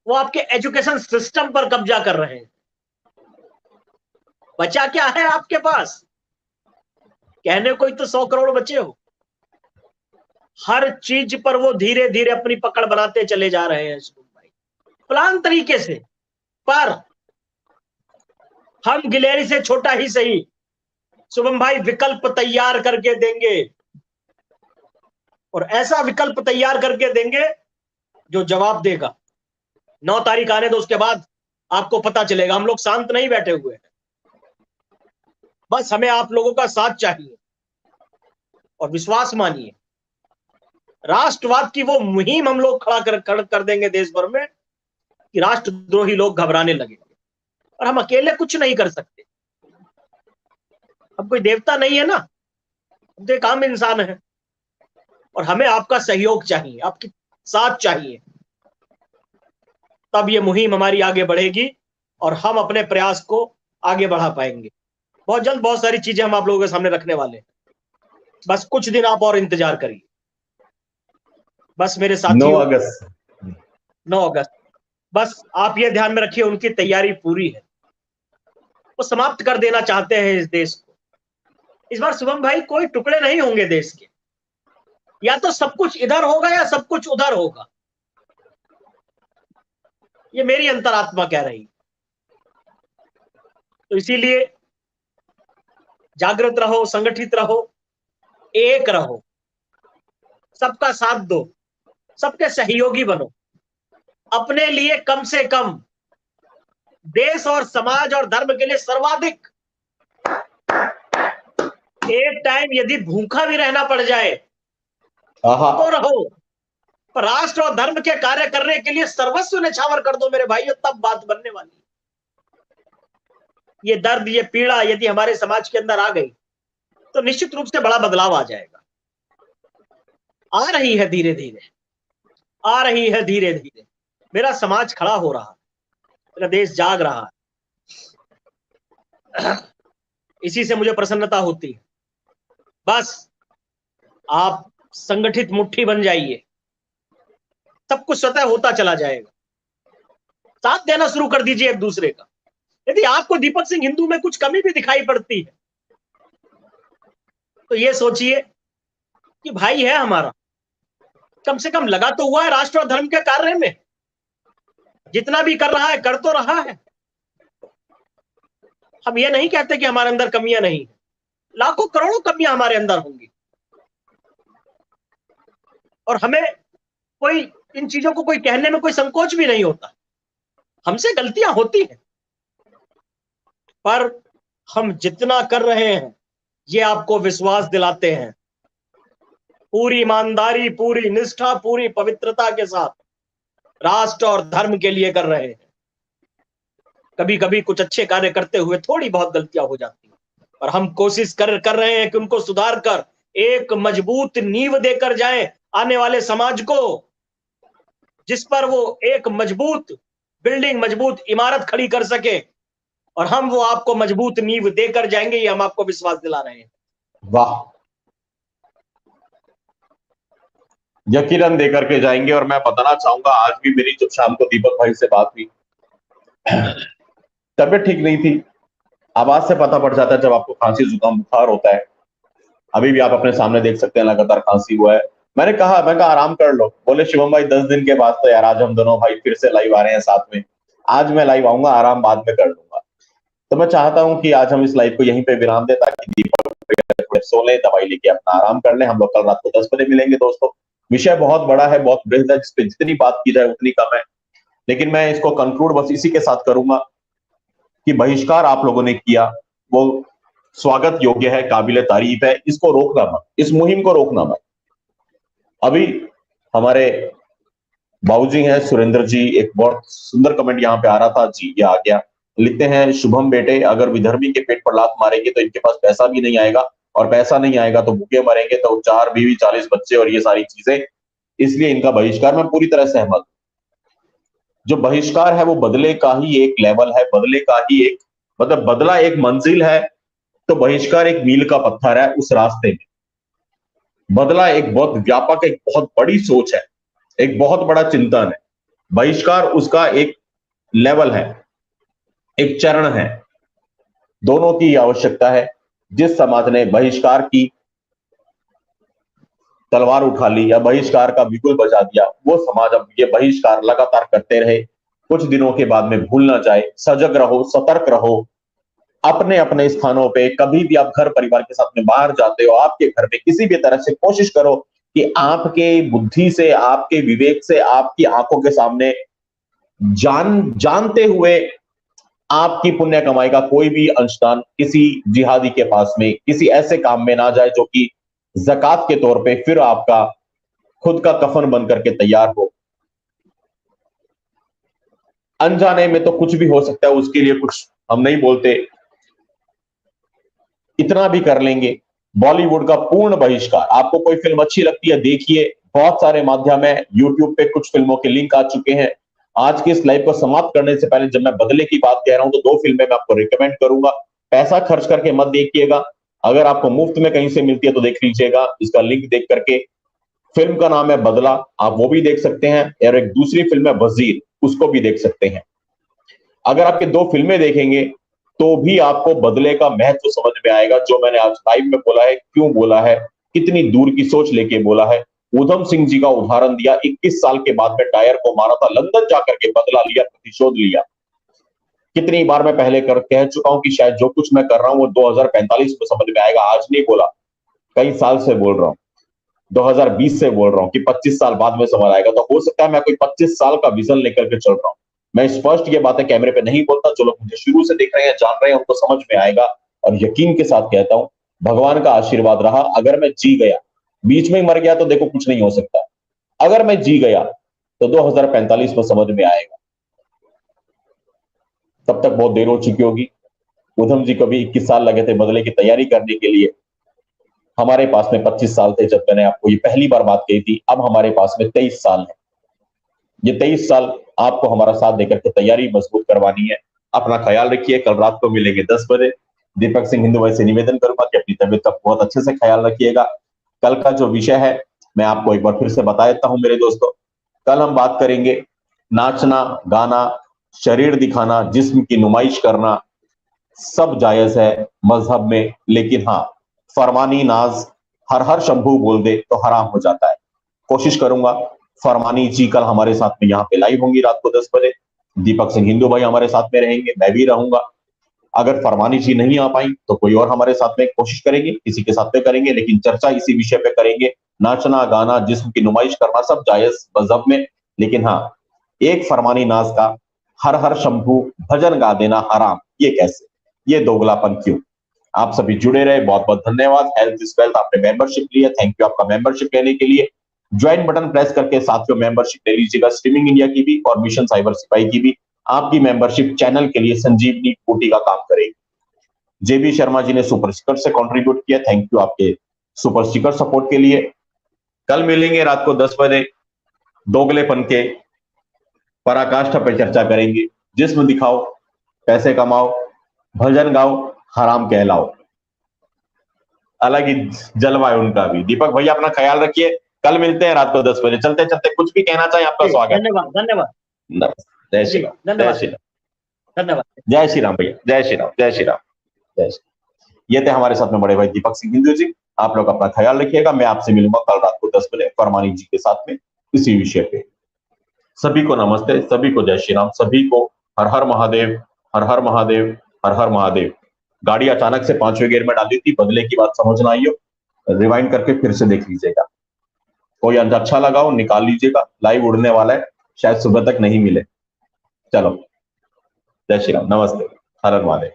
वो आपके एजुकेशन सिस्टम पर कब्जा कर रहे हैं। बचा क्या है आपके पास? कहने को ही तो 100 करोड़ बचे हो। हर चीज पर वो धीरे धीरे अपनी पकड़ बनाते चले जा रहे हैं शुभम भाई, प्लान तरीके से। पर हम गिलेरी से छोटा ही सही शुभम भाई विकल्प तैयार करके देंगे, और ऐसा विकल्प तैयार करके देंगे जो जवाब देगा। 9 तारीख आने दो, उसके बाद आपको पता चलेगा। हम लोग शांत नहीं बैठे हुए हैं, बस हमें आप लोगों का साथ चाहिए। और विश्वास मानिए, राष्ट्रवाद की वो मुहिम हम लोग खड़ा कर देंगे देश भर में कि राष्ट्रद्रोही लोग घबराने लगेंगे। और हम अकेले कुछ नहीं कर सकते, हम कोई देवता नहीं है ना, हम तो एक आम इंसान है। और हमें आपका सहयोग चाहिए, आपकी साथ चाहिए, तब ये मुहिम हमारी आगे बढ़ेगी और हम अपने प्रयास को आगे बढ़ा पाएंगे। बहुत जल्द बहुत सारी चीजें हम आप लोगों के सामने रखने वाले हैं, बस कुछ दिन आप और इंतजार करिए। बस मेरे साथियों, 9 अगस्त, बस आप ये ध्यान में रखिए, उनकी तैयारी पूरी है। वो समाप्त कर देना चाहते हैं इस देश को। इस बार शुभम भाई कोई टुकड़े नहीं होंगे देश के, या तो सब कुछ इधर होगा या सब कुछ उधर होगा। ये मेरी अंतरात्मा कह रही। तो इसीलिए जागृत रहो, संगठित रहो, एक रहो, सबका साथ दो, सबके सहयोगी बनो। अपने लिए कम से कम, देश और समाज और धर्म के लिए सर्वाधिक। एक टाइम यदि भूखा भी रहना पड़ जाए तो रहो, पर राष्ट्र और धर्म के कार्य करने के लिए सर्वस्व न्यौछावर कर दो मेरे भाइयों, तब बात बनने वाली। ये दर्द, ये पीड़ा यदि हमारे समाज के अंदर आ गई तो निश्चित रूप से बड़ा बदलाव आ जाएगा। आ रही है धीरे धीरे, आ रही है धीरे धीरे। मेरा समाज खड़ा हो रहा है, मेरा देश जाग रहा है। इसी से मुझे प्रसन्नता होती है। बस आप संगठित मुट्ठी बन जाइए, सब कुछ स्वतः होता चला जाएगा। साथ देना शुरू कर दीजिए एक दूसरे का। यदि आपको दीपक सिंह हिंदू में कुछ कमी भी दिखाई पड़ती है तो ये सोचिए कि भाई है हमारा, कम से कम लगा तो हुआ है राष्ट्र और धर्म के कार्य में। जितना भी कर रहा है कर तो रहा है। हम ये नहीं कहते कि हमारे अंदर कमियां नहीं है, लाखों करोड़ों कमियां हमारे अंदर होंगी, और हमें कोई इन चीजों को कोई कहने में कोई संकोच भी नहीं होता। हमसे गलतियां होती हैं, पर हम जितना कर रहे हैं ये आपको विश्वास दिलाते हैं, पूरी ईमानदारी, पूरी निष्ठा, पूरी पवित्रता के साथ राष्ट्र और धर्म के लिए कर रहे हैं। कभी कभी कुछ अच्छे कार्य करते हुए थोड़ी बहुत गलतियां हो जाती हैं, पर हम कोशिश कर रहे हैं कि उनको सुधार कर एक मजबूत नींव देकर जाएं आने वाले समाज को, जिस पर वो एक मजबूत बिल्डिंग, मजबूत इमारत खड़ी कर सके, और हम वो आपको मजबूत नींव देकर जाएंगे, ये हम आपको विश्वास दिला रहे हैं। वाह, यकीनन देकर के जाएंगे। और मैं बताना चाहूंगा, आज भी मेरी जब शाम को दीपक भाई से बात हुई, तबीयत ठीक नहीं थी, आवाज से पता पड़ जाता है जब आपको खांसी जुकाम बुखार होता है। अभी भी आप अपने सामने देख सकते हैं लगातार खांसी हुआ है। मैं कहा आराम कर लो। बोले शिवम भाई 10 दिन के बाद तो यार आज हम दोनों भाई फिर से लाइव आ रहे हैं साथ में, आज मैं लाइव आऊंगा, आराम बाद में कर लूंगा। तो मैं चाहता हूं कि आज हम इस लाइव को यहीं पे विराम दें, ताकि दीपक थोड़े सो ले, दवाई लेके अपना आराम कर ले। हम लोग कल रात को 10 बजे मिलेंगे। दोस्तों, विषय बहुत बड़ा है, बहुत बृहद है, जिसपे जितनी बात की जाए उतनी कम है, लेकिन मैं इसको कंक्लूड बस इसी के साथ करूंगा कि बहिष्कार आप लोगों ने किया वो स्वागत योग्य है, काबिले तारीफ है। इसको रोकना मत, इस मुहिम को रोकना मत। अभी हमारे बाबूजी हैं सुरेंद्र जी, एक बहुत सुंदर कमेंट यहाँ पे आ रहा था जी, ये आ गया। लिखते हैं, शुभम बेटे अगर विधर्मी के पेट पर लात मारेंगे तो इनके पास पैसा भी नहीं आएगा, और पैसा नहीं आएगा तो भूखे मरेंगे, तो 4 बीवी 40 बच्चे और ये सारी चीजें, इसलिए इनका बहिष्कार। मैं पूरी तरह सहमत। जो बहिष्कार है वो बदले का ही एक लेवल है, बदले का ही एक मतलब बदला एक मंजिल है, तो बहिष्कार एक मील का पत्थर है उस रास्ते में। बदला एक बहुत व्यापक, एक बहुत बड़ी सोच है, एक बहुत बड़ा चिंतन है। बहिष्कार उसका एक लेवल है, एक चरण है। दोनों की आवश्यकता है। जिस समाज ने बहिष्कार की तलवार उठा ली या बहिष्कार का बिगुल बजा दिया, वो समाज अब ये बहिष्कार लगातार करते रहे, कुछ दिनों के बाद में भूल ना जाए। सजग रहो, सतर्क रहो, अपने अपने स्थानों पे। कभी भी आप घर परिवार के साथ में बाहर जाते हो, आपके घर में किसी भी तरह से कोशिश करो कि आपके बुद्धि से, आपके विवेक से, आपकी आंखों के सामने जानते हुए आपकी पुण्य कमाई का कोई भी अंशदान किसी जिहादी के पास में, किसी ऐसे काम में ना जाए जो कि ज़कात के तौर पे फिर आपका खुद का कफन बन करके तैयार हो। अनजाने में तो कुछ भी हो सकता है, उसके लिए कुछ हम नहीं बोलते, इतना भी कर लेंगे। बॉलीवुड का पूर्ण बहिष्कार। आपको कोई फिल्म अच्छी लगती है, देखिए, बहुत सारे माध्यम है, यूट्यूब पे कुछ फिल्मों के लिंक आ चुके हैं। आज के इस लाइव को समाप्त करने से पहले जब मैं बदले की बात कह रहा हूं तो 2 फिल्में मैं आपको रिकमेंड करूंगा। पैसा खर्च करके मत देखिएगा, अगर आपको मुफ्त में कहीं से मिलती है तो देख लीजिएगा, इसका लिंक देख करके। फिल्म का नाम है बदला, आप वो भी देख सकते हैं, और एक दूसरी फिल्म है वजीर, उसको भी देख सकते हैं। अगर आपके 2 फिल्में देखेंगे तो भी आपको बदले का महत्व समझ में आएगा, जो मैंने आज लाइव में बोला है, क्यों बोला है, कितनी दूर की सोच लेके बोला है। उधम सिंह जी का उदाहरण दिया, 21 साल के बाद में टायर को मारा था, लंदन जाकर के बदला लिया, प्रतिशोध लिया। कितनी बार मैं पहले कह चुका हूं कि शायद जो कुछ मैं कर रहा हूं वो 2045 में समझ में आएगा। आज नहीं बोला, कई साल से बोल रहा हूं, 2020 से बोल रहा हूं कि 25 साल बाद में समझ आएगा। तो हो सकता है मैं कोई 25 साल का विजन लेकर के चल रहा हूं। मैं स्पष्ट ये बातें कैमरे पे नहीं बोलता, जो लोग मुझे शुरू से देख रहे हैं, जान रहे हैं, उनको समझ में आएगा। और यकीन के साथ कहता हूं, भगवान का आशीर्वाद रहा, अगर मैं जी गया, बीच में ही मर गया तो देखो कुछ नहीं हो सकता, अगर मैं जी गया तो 2045 में समझ में आएगा। तब तक बहुत देर हो चुकी होगी। उधम जी को भी 21 साल लगे थे बदले की तैयारी करने के लिए, हमारे पास में 25 साल थे जब मैंने आपको ये पहली बार बात कही थी। अब हमारे पास में 23 साल है। ये 23 साल आपको हमारा साथ देकर के तैयारी मजबूत करवानी है। अपना ख्याल रखिए, कल रात को मिलेंगे 10 बजे। दीपक सिंह हिंदू भाई से निवेदन करूंगा कि अपनी तबीयत का बहुत अच्छे से ख्याल रखिएगा। कल का जो विषय है मैं आपको एक बार फिर से बता देता हूं मेरे दोस्तों। कल हम बात करेंगे नाचना, गाना, शरीर दिखाना, जिस्म की नुमाइश करना सब जायज है मजहब में, लेकिन हाँ, फरमानी नाज हर हर शंभू बोल दे तो हराम हो जाता है। कोशिश करूंगा फरमानी जी कल हमारे साथ में यहाँ पे लाइव होंगी रात को 10 बजे। दीपक सिंह हिंदू भाई हमारे साथ में रहेंगे, मैं भी रहूंगा। अगर फरमानी जी नहीं आ पाई तो कोई और हमारे साथ में कोशिश करेंगे, किसी के साथ में करेंगे, लेकिन चर्चा इसी विषय पे करेंगे। नाचना गाना जिस्म की नुमाइश करना सब जायज मजहब में, लेकिन हाँ एक फरमानी नाज का हर हर शंभू भजन गा देना हराम, ये कैसे, ये दोगलापन क्यों? आप सभी जुड़े रहे, बहुत बहुत धन्यवाद। हेल्थ इज वेल्थ, आपने मेंबरशिप लिया, थैंक यू आपका मेंबरशिप लेने के लिए। ज्वाइन बटन प्रेस करके साथियों मेंबरशिप ले लीजिएगा, स्ट्रीमिंग इंडिया की भी और मिशन साइबर सिपाही की भी। आपकी मेंबरशिप चैनल के लिए संजीवनी बूटी का काम करेगी। जेबी शर्मा जी ने सुपर स्टिकर से कंट्रीब्यूट किया, थैंक यू आपके सुपर स्टिकर सपोर्ट के लिए। कल मिलेंगे रात को 10 बजे, दोगलेपन के पराकाष्ठा पर चर्चा करेंगे। जिस्म दिखाओ, पैसे कमाओ, भजन गाओ, हराम कहलाओ। अलग ही जलवायु उनका भी। दीपक भैया अपना ख्याल रखिए, कल मिलते हैं रात को 10 बजे। चलते चलते कुछ भी कहना चाहें, आपका स्वागत। धन्यवाद धन्यवाद। जय श्री राम, जय श्री राम, धन्यवाद। जय श्री राम भैया, जय श्री राम, जय श्री राम, जय श्री। ये थे हमारे साथ में बड़े भाई दीपक सिंह हिंदू जी। आप लोग अपना ख्याल रखिएगा। मैं आपसे मिलूंगा कल रात को 10 बजे फरमानी जी के साथ में इसी विषय पे। सभी को नमस्ते, सभी को जय श्री राम, सभी को हर हर महादेव, हर हर महादेव, हर हर महादेव। गाड़ी अचानक से 5वें गियर में डाली थी, बदले की बात समझ ना आई हो, रिवाइंड करके फिर से देख लीजिएगा। कोई अंज अच्छा लगा हो निकाल लीजिएगा, लाइव उड़ने वाला है, शायद सुबह तक नहीं मिले। चलो, जय श्री राम, नमस्ते, हर हर महादेव।